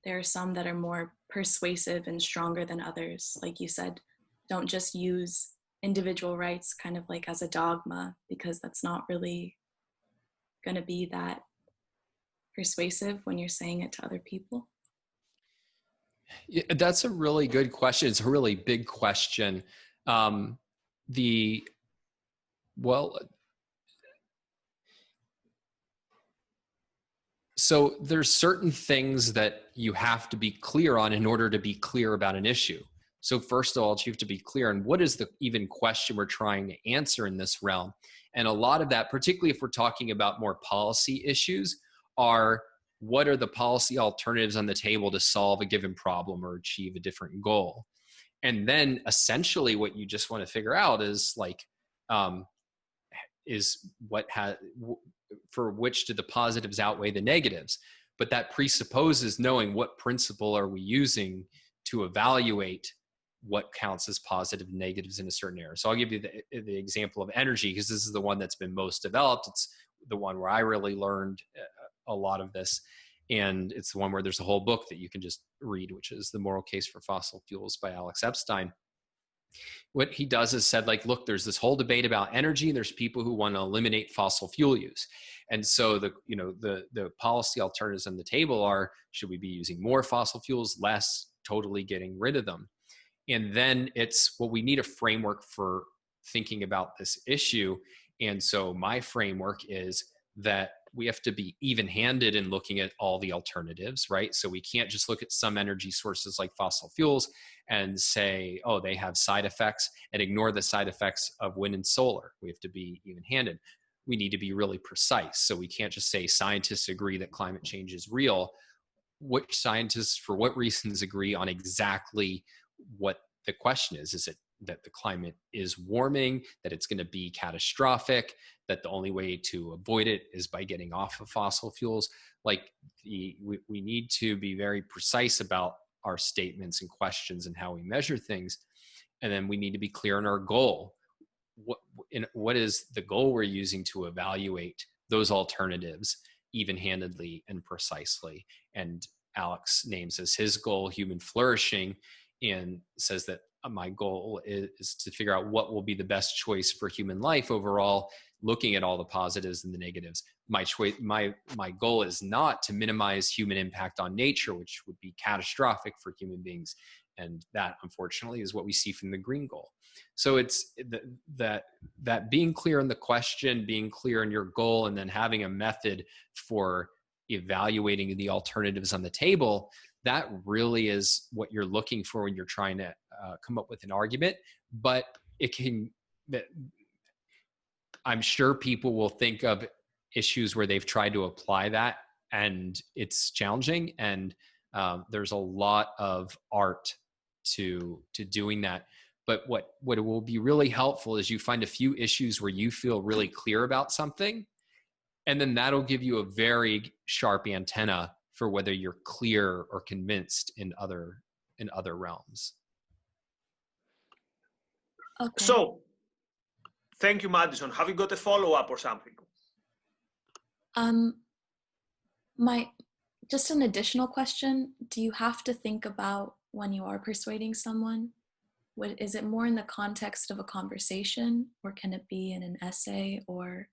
Speaker 5: there are some that are more persuasive and stronger than others? Like you said, don't just use individual rights kind of like as a dogma, because that's not really going to be that persuasive when you're saying it to other people.
Speaker 2: Yeah, that's a really good question. It's a really big question. So there's certain things that you have to be clear on in order to be clear about an issue. So first of all, you have to be clear on what is the even question we're trying to answer in this realm. And a lot of that, particularly if we're talking about more policy issues, are what are the policy alternatives on the table to solve a given problem or achieve a different goal? And then essentially what you just want to figure out is like, for which do the positives outweigh the negatives? But that presupposes knowing what principle are we using to evaluate what counts as positive and negatives in a certain area. So I'll give you the example of energy, because this is the one that's been most developed. It's the one where I really learned a lot of this. And it's the one where there's a whole book that you can just read, which is The Moral Case for Fossil Fuels by Alex Epstein. What he does is said, like, look, there's this whole debate about energy, and there's people who want to eliminate fossil fuel use. And so the policy alternatives on the table are, should we be using more fossil fuels, less, totally getting rid of them? And then it's, well, we need a framework for thinking about this issue. And so my framework is that we have to be even-handed in looking at all the alternatives, right? So we can't just look at some energy sources like fossil fuels and say, oh, they have side effects, and ignore the side effects of wind and solar. We have to be even-handed. we need to be really precise. So we can't just say scientists agree that climate change is real. Which scientists, for what reasons, agree on exactly what the question is? Is it that the climate is warming, that it's going to be catastrophic, that the only way to avoid it is by getting off of fossil fuels? Like we need to be very precise about our statements and questions and how we measure things. And then we need to be clear on our goal. What is the goal we're using to evaluate those alternatives even-handedly and precisely? And Alex names as his goal human flourishing, and says that my goal is to figure out what will be the best choice for human life overall, looking at all the positives and the negatives. My goal is not to minimize human impact on nature, which would be catastrophic for human beings. And that, unfortunately, is what we see from the green goal. So it's that being clear in the question, being clear in your goal, and then having a method for evaluating the alternatives on the table, that really is what you're looking for when you're trying to come up with an argument. But I'm sure people will think of issues where they've tried to apply that, and it's challenging. And there's a lot of art to doing that. But what will be really helpful is you find a few issues where you feel really clear about something, and then that'll give you a very sharp antenna for whether you're clear or convinced in other realms.
Speaker 5: Okay.
Speaker 1: So, thank you, Madison. Have you got a follow-up or something?
Speaker 5: Just an additional question. Do you have to think about when you are persuading someone? Is it more in the context of a conversation, or can it be in an essay, or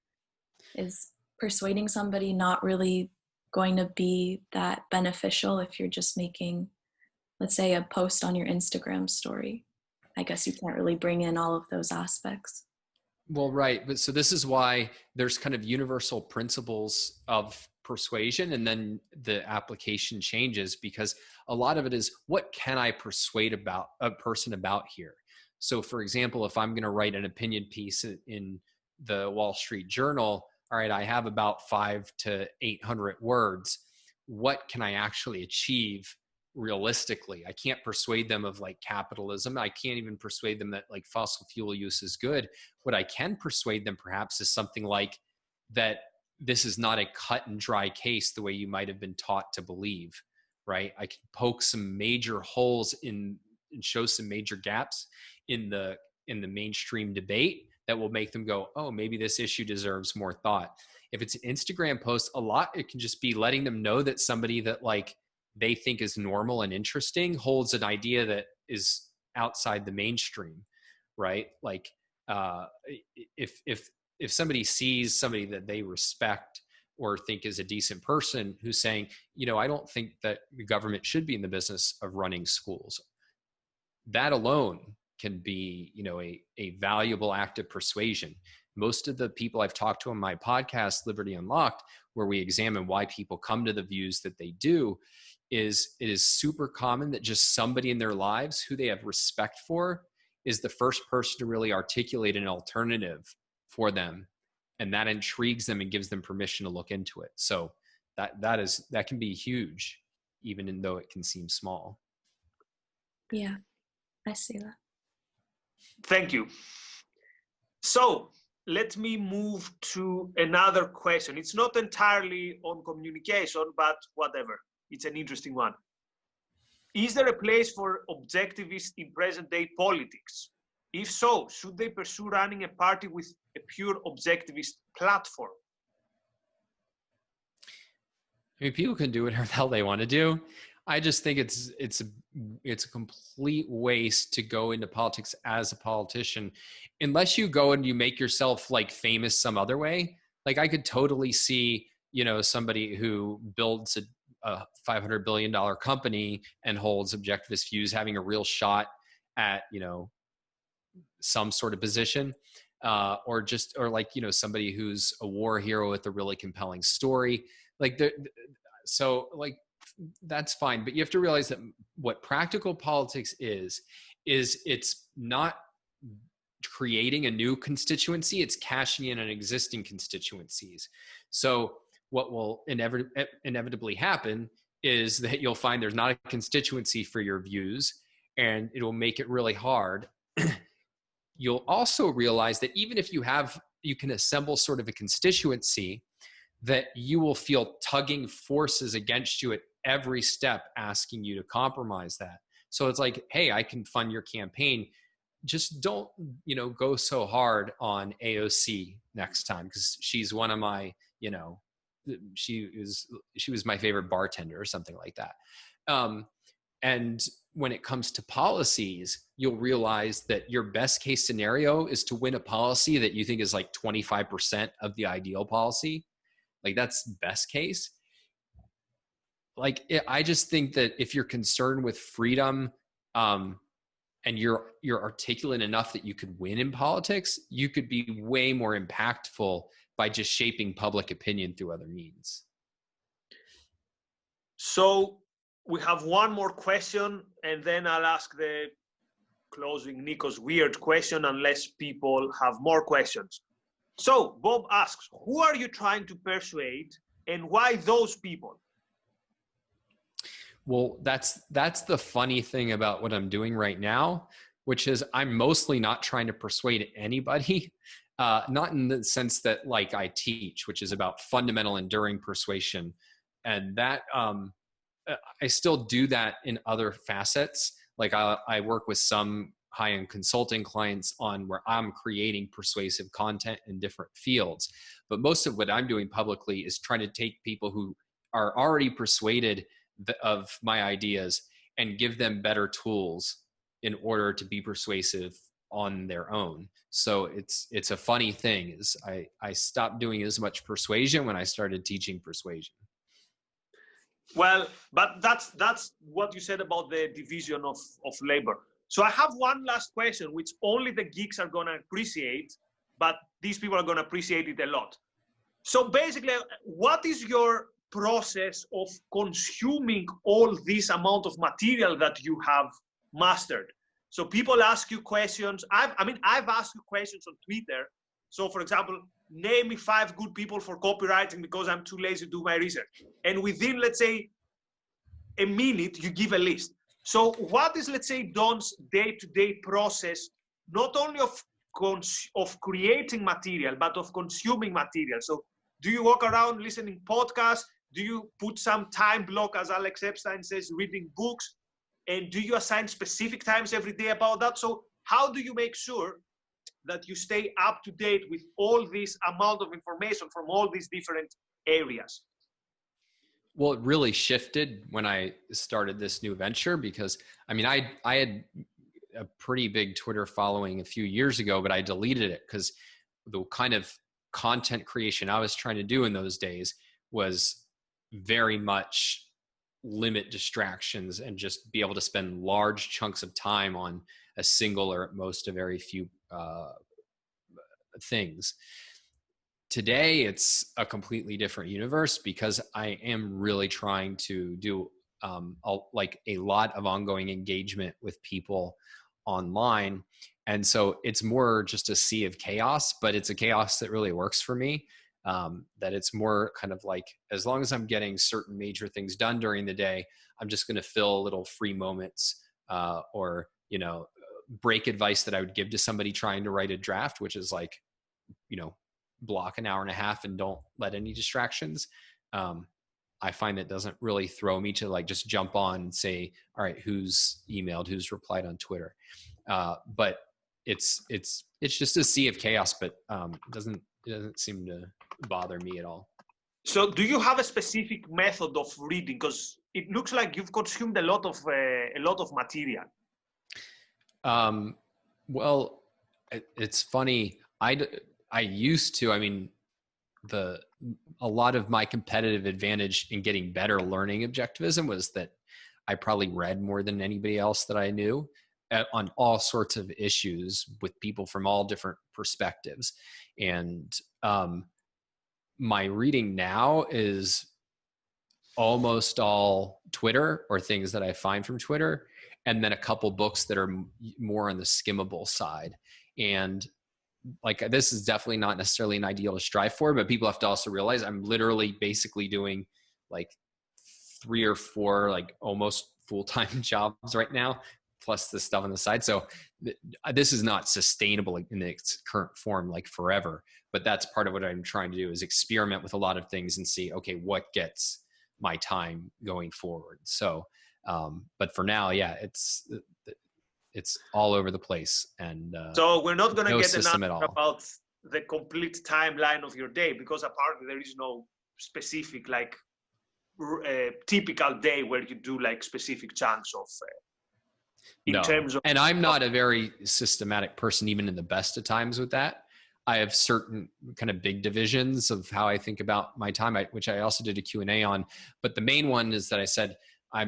Speaker 5: is persuading somebody not really going to be that beneficial if you're just making, let's say, a post on your Instagram story? I guess you can't really bring in all of those aspects.
Speaker 2: Well, right. But so this is why there's kind of universal principles of persuasion, and then the application changes, because a lot of it is, what can I persuade about a person about here? So for example, if I'm going to write an opinion piece in the Wall Street Journal, all right, I have about 500 to 800 words. What can I actually achieve realistically? I can't persuade them of like capitalism. I can't even persuade them that like fossil fuel use is good. What I can persuade them perhaps is something like that this is not a cut and dry case the way you might have been taught to believe, right? I can poke some major holes in and show some major gaps in the mainstream debate that will make them go, oh, maybe this issue deserves more thought. If it's an Instagram post, a lot, it can just be letting them know that somebody that like they think is normal and interesting holds an idea that is outside the mainstream, right? Like if somebody sees somebody that they respect or think is a decent person who's saying, you know, I don't think that the government should be in the business of running schools, that alone can be, you know, a valuable act of persuasion. Most of the people I've talked to on my podcast, Liberty Unlocked, where we examine why people come to the views that they do, it is super common that just somebody in their lives who they have respect for is the first person to really articulate an alternative for them. And that intrigues them and gives them permission to look into it. So that can be huge, even though it can seem small.
Speaker 5: Yeah, I see that.
Speaker 1: Thank you. So let me move to another question. It's not entirely on communication, but whatever. It's an interesting one. Is there a place for objectivists in present-day politics? If so, should they pursue running a party with a pure objectivist platform?
Speaker 2: I mean, people can do whatever the hell they want to do. I just think it's a complete waste to go into politics as a politician, unless you go and you make yourself like famous some other way. Like I could totally see, you know, somebody who builds a $500 billion company and holds objectivist views having a real shot at, you know, some sort of position, or like, you know, somebody who's a war hero with a really compelling story. Like so like, that's fine. But you have to realize that what practical politics is it's not creating a new constituency, it's cashing in on existing constituencies. So what will inevitably happen is that you'll find there's not a constituency for your views, and it'll make it really hard. You'll also realize that even if you can assemble sort of a constituency, that you will feel tugging forces against you at every step asking you to compromise that. So it's like, hey, I can fund your campaign. Just don't, go so hard on AOC next time, because she's one of my, she was my favorite bartender or something like that. And when it comes to policies, you'll realize that your best case scenario is to win a policy that you think is like 25% of the ideal policy. Like, that's best case. Like, I just think that if you're concerned with freedom, and you're articulate enough that you could win in politics, you could be way more impactful by just shaping public opinion through other means.
Speaker 1: So we have one more question, and then I'll ask the closing Nico's weird question, unless people have more questions. So Bob asks, who are you trying to persuade, and why those people?
Speaker 2: Well, that's the funny thing about what I'm doing right now, which is I'm mostly not trying to persuade anybody, not in the sense that like I teach, which is about fundamental enduring persuasion. And that I still do that in other facets. Like I work with some high-end consulting clients on where I'm creating persuasive content in different fields. But most of what I'm doing publicly is trying to take people who are already persuaded of my ideas and give them better tools in order to be persuasive on their own. So it's a funny thing is I stopped doing as much persuasion when I started teaching persuasion.
Speaker 1: Well, but that's what you said about the division of labor. So I have one last question, which only the geeks are going to appreciate, but these people are going to appreciate it a lot. So basically, what is your process of consuming all this amount of material that you have mastered? So people ask you questions. I've asked you questions on Twitter. So for example, name me 5 good people for copywriting because I'm too lazy to do my research. And within, let's say, a minute, you give a list. So what is, let's say, Don's day-to-day process, not only of creating material, but of consuming material? So do you walk around listening podcasts? Do you put some time block, as Alex Epstein says, reading books? And do you assign specific times every day about that? So how do you make sure that you stay up to date with all this amount of information from all these different areas?
Speaker 2: Well, it really shifted when I started this new venture, because I had a pretty big Twitter following a few years ago, but I deleted it because the kind of content creation I was trying to do in those days was very much limit distractions and just be able to spend large chunks of time on a single or at most a very few things. Today, it's a completely different universe because I am really trying to do a lot of ongoing engagement with people online. And so it's more just a sea of chaos, but it's a chaos that really works for me. That it's more kind of like, as long as I'm getting certain major things done during the day, I'm just going to fill little free moments or break advice that I would give to somebody trying to write a draft, which is like, block an hour and a half and don't let any distractions. I find that doesn't really throw me to like just jump on and say, all right, who's emailed, who's replied on Twitter. But it's just a sea of chaos, but it doesn't seem to bother me at all.
Speaker 1: So do you have a specific method of reading? Because it looks like you've consumed a lot of material.
Speaker 2: Well, it's funny. I used to, a lot of my competitive advantage in getting better learning objectivism was that I probably read more than anybody else that I knew on all sorts of issues with people from all different perspectives. And my reading now is almost all Twitter or things that I find from Twitter, and then a couple books that are more on the skimmable side. And like, this is definitely not necessarily an ideal to strive for, but people have to also realize I'm literally basically doing like 3 or 4 like almost full-time jobs right now, plus the stuff on the side. So this is not sustainable in its current form, like forever, but that's part of what I'm trying to do, is experiment with a lot of things and see, okay, what gets my time going forward. So, but for now, yeah, it's all over the place, and
Speaker 1: so we're not going to
Speaker 2: no
Speaker 1: get an
Speaker 2: system
Speaker 1: answer
Speaker 2: at all.
Speaker 1: about the complete timeline of your day, because apparently there is no specific like typical day where you do like specific chunks of in terms of.
Speaker 2: And I'm not a very systematic person, even in the best of times with that. I have certain kind of big divisions of how I think about my time, which I also did a Q&A on. But the main one is that I said, I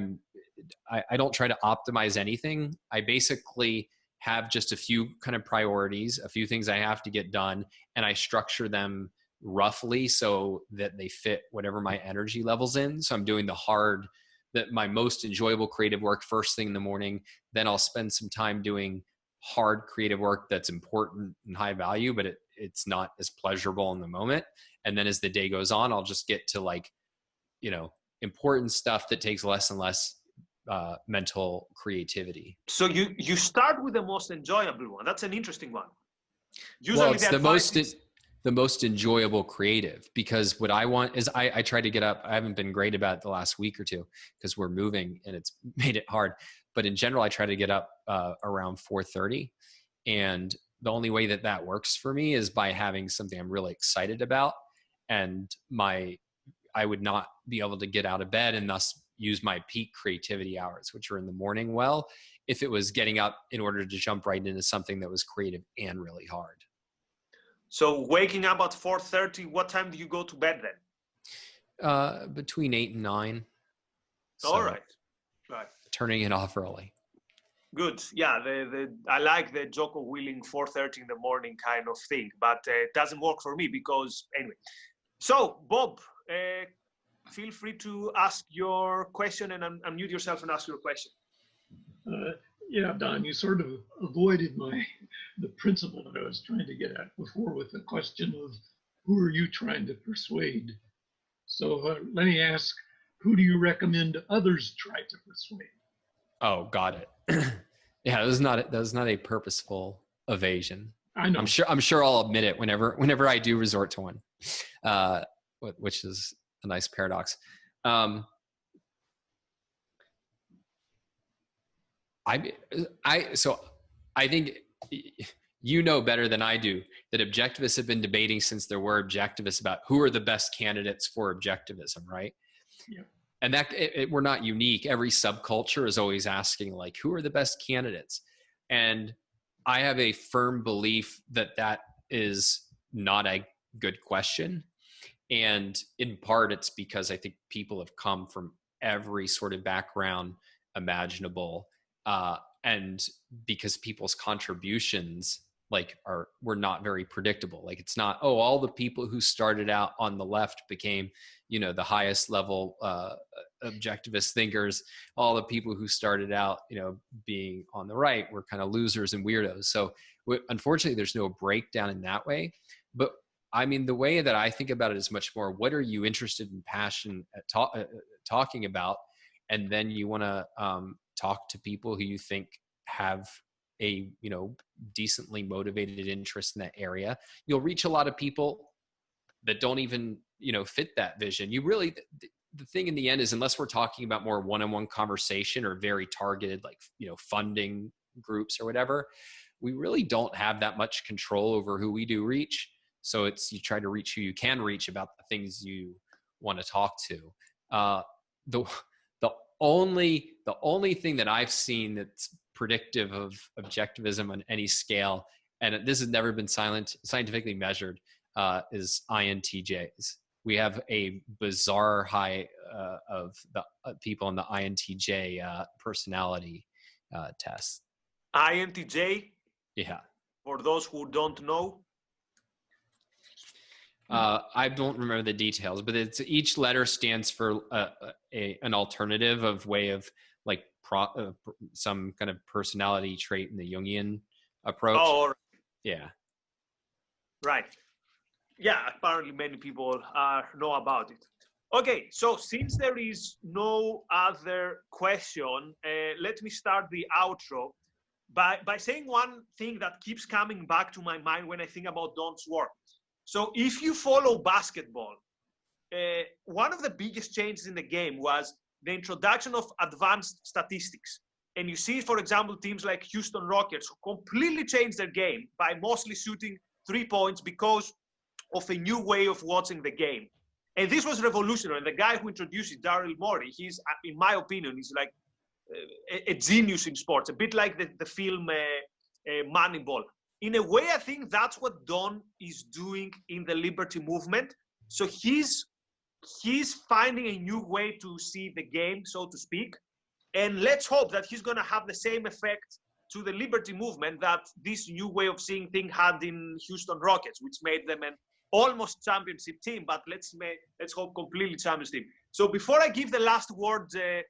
Speaker 2: don't try to optimize anything. I basically have just a few kind of priorities, a few things I have to get done, and I structure them roughly so that they fit whatever my energy level's in. So I'm doing my most enjoyable creative work first thing in the morning. Then I'll spend some time doing hard creative work that's important and high value, but it's not as pleasurable in the moment. And then as the day goes on, I'll just get to like, important stuff that takes less and less mental creativity.
Speaker 1: So you start with the most enjoyable one. That's an interesting one.
Speaker 2: Usually, well, it's the most enjoyable creative, because what I want is I try to get up. I haven't been great about it the last week or two because we're moving and it's made it hard. But in general, I try to get up around 4:30, and the only way that works for me is by having something I'm really excited about, and I would not be able to get out of bed and thus use my peak creativity hours, which are in the morning, well, if it was getting up in order to jump right into something that was creative and really hard.
Speaker 1: So waking up at 4:30, what time do you go to bed then?
Speaker 2: Between 8 and 9.
Speaker 1: So all right.
Speaker 2: Turning it off early.
Speaker 1: Good. Yeah, I like the Jocko Willing 4:30 in the morning kind of thing, but it doesn't work for me because anyway. So Bob, feel free to ask your question and unmute yourself and ask your question.
Speaker 6: Yeah, Don, you sort of avoided the principle that I was trying to get at before with the question of who are you trying to persuade? So let me ask, who do you recommend others try to persuade?
Speaker 2: Oh, got it. Yeah, that was not a purposeful evasion.
Speaker 6: I know.
Speaker 2: I'm sure I'll admit it whenever I do resort to one, which is a nice paradox. I think better than I do that objectivists have been debating since there were objectivists about who are the best candidates for objectivism, right?
Speaker 6: Yeah.
Speaker 2: And that we're not unique. Every subculture is always asking like, who are the best candidates? And I have a firm belief that is not a good question. And in part, it's because I think people have come from every sort of background imaginable. And because people's contributions were not very predictable. Like it's not, all the people who started out on the left became, the highest level objectivist thinkers. All the people who started out, being on the right were kind of losers and weirdos. So unfortunately, there's no breakdown in that way. But I mean, the way that I think about it is much more, what are you interested in, passion at talking about? And then you want to talk to people who you think have a decently motivated interest in that area. You'll reach a lot of people that don't even fit that vision. You really, the thing in the end is, unless we're talking about more one-on-one conversation or very targeted funding groups or whatever, we really don't have that much control over who we do reach. So you try to reach who you can reach about the things you want to talk to. The only thing that I've seen that's predictive of objectivism on any scale, and this has never been scientifically measured, is INTJs. We have a bizarre high of the people on the INTJ personality test.
Speaker 1: INTJ?
Speaker 2: Yeah.
Speaker 1: For those who don't know?
Speaker 2: I don't remember the details, but each letter stands for an alternative of way of some kind of personality trait in the Jungian approach.
Speaker 1: Oh,
Speaker 2: Yeah.
Speaker 1: Right. Yeah, apparently many people know about it. Okay, so since there is no other question, let me start the outro by saying one thing that keeps coming back to my mind when I think about Don's work. So if you follow basketball, one of the biggest changes in the game was the introduction of advanced statistics. And you see, for example, teams like Houston Rockets who completely changed their game by mostly shooting 3 points because of a new way of watching the game. And this was revolutionary. The guy who introduced it, Daryl Morey, he's, in my opinion, he's like a genius in sports, a bit like the film Moneyball. In a way, I think that's what Don is doing in the liberty movement. So he's finding a new way to see the game, so to speak. And let's hope that he's going to have the same effect to the liberty movement that this new way of seeing things had in Houston Rockets, which made them an almost championship team, but let's hope completely championship team. So before I give the last word to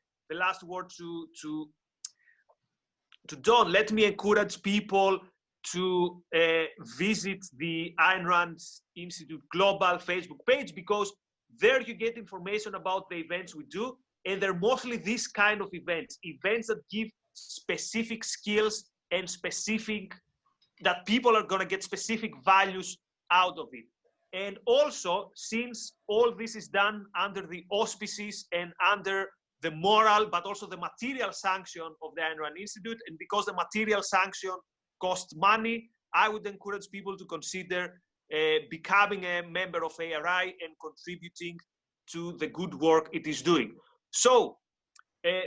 Speaker 1: Don, let me encourage people to visit the Ayn Rand Institute Global Facebook page, because there you get information about the events we do, and they're mostly this kind of events that give specific skills and that people are going to get specific values out of it. And also, since all this is done under the auspices and under the moral, but also the material sanction of the Ayn Rand Institute, and because the material sanction costs money, I would encourage people to consider becoming a member of ARI and contributing to the good work it is doing. So,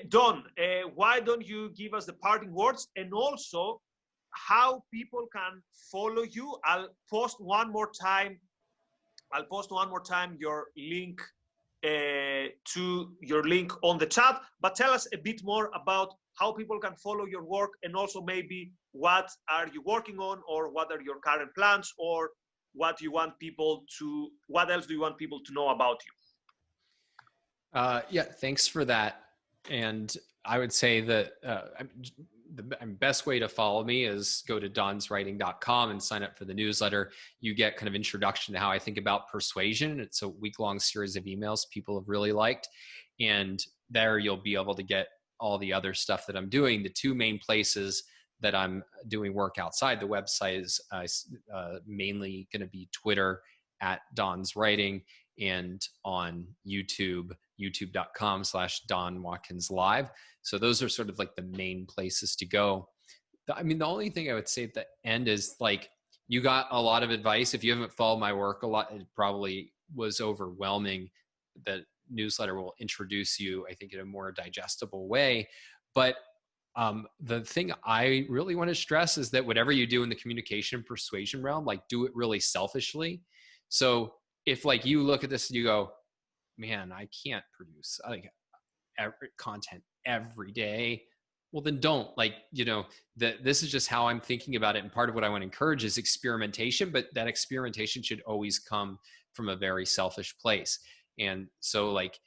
Speaker 1: Don, why don't you give us the parting words, and also how people can follow you? I'll post one more time your link to your link on the chat, but tell us a bit more about how people can follow your work, and also maybe what are you working on, or what are your current plans, or what else do you want people to know about you?
Speaker 2: Yeah, thanks for that. And I would say that the best way to follow me is go to donswriting.com and sign up for the newsletter. You get kind of introduction to how I think about persuasion. It's a week-long series of emails people have really liked. And there you'll be able to get all the other stuff that I'm doing. The two main places that I'm doing work outside the website is mainly going to be Twitter at Don's Writing, and on YouTube, youtube.com/Don Watkins Live. So those are sort of like the main places to go. I mean, the only thing I would say at the end is, like, you got a lot of advice. If you haven't followed my work a lot, it probably was overwhelming. The newsletter will introduce you, I think, in a more digestible way. But the thing I really want to stress is that whatever you do in the communication and persuasion realm, like, do it really selfishly. So if, like, you look at this and you go, man, I can't produce content every day, well, then don't. Like, this is just how I'm thinking about it. And part of what I want to encourage is experimentation, but that experimentation should always come from a very selfish place. And so, like,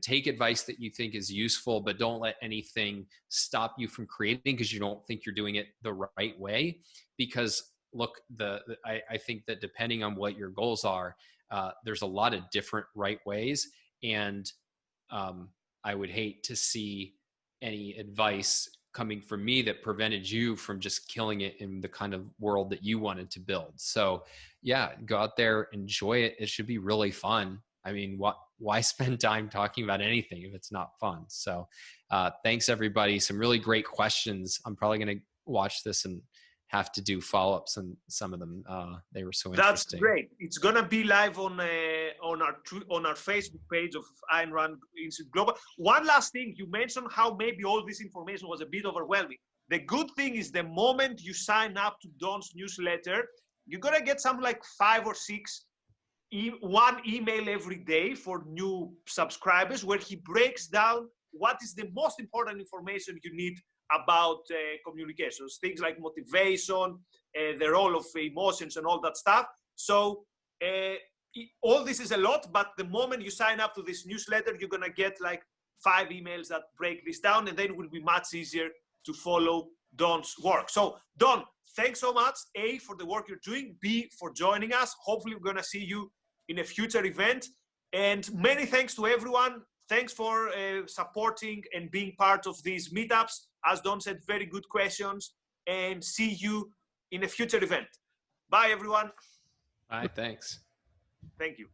Speaker 2: take advice that you think is useful, but don't let anything stop you from creating because you don't think you're doing it the right way. Because look, I think that depending on what your goals are, there's a lot of different right ways. And I would hate to see any advice coming from me that prevented you from just killing it in the kind of world that you wanted to build. So yeah, go out there, enjoy it. It should be really fun. I mean, why spend time talking about anything if it's not fun? So thanks, everybody. Some really great questions. I'm probably going to watch this and have to do follow-ups on some of them. They were so interesting.
Speaker 1: That's great. It's gonna be live on our Facebook page of Ayn Rand Institute Global. One last thing, you mentioned how maybe all this information was a bit overwhelming. The good thing is, the moment you sign up to Don's newsletter, you're gonna get something like 5 or 6 one email every day for new subscribers, where he breaks down what is the most important information you need about communications, things like motivation, the role of emotions and all that stuff. So all this is a lot, but the moment you sign up to this newsletter, you're gonna get like 5 emails that break this down, and then it will be much easier to follow Don's work. So Don, thanks so much, A, for the work you're doing, B, for joining us. Hopefully we're going to see you in a future event. And many thanks to everyone. Thanks for supporting and being part of these meetups. As Don said, very good questions, and see you in a future event. Bye, everyone.
Speaker 2: Bye, thanks.
Speaker 1: Thank you.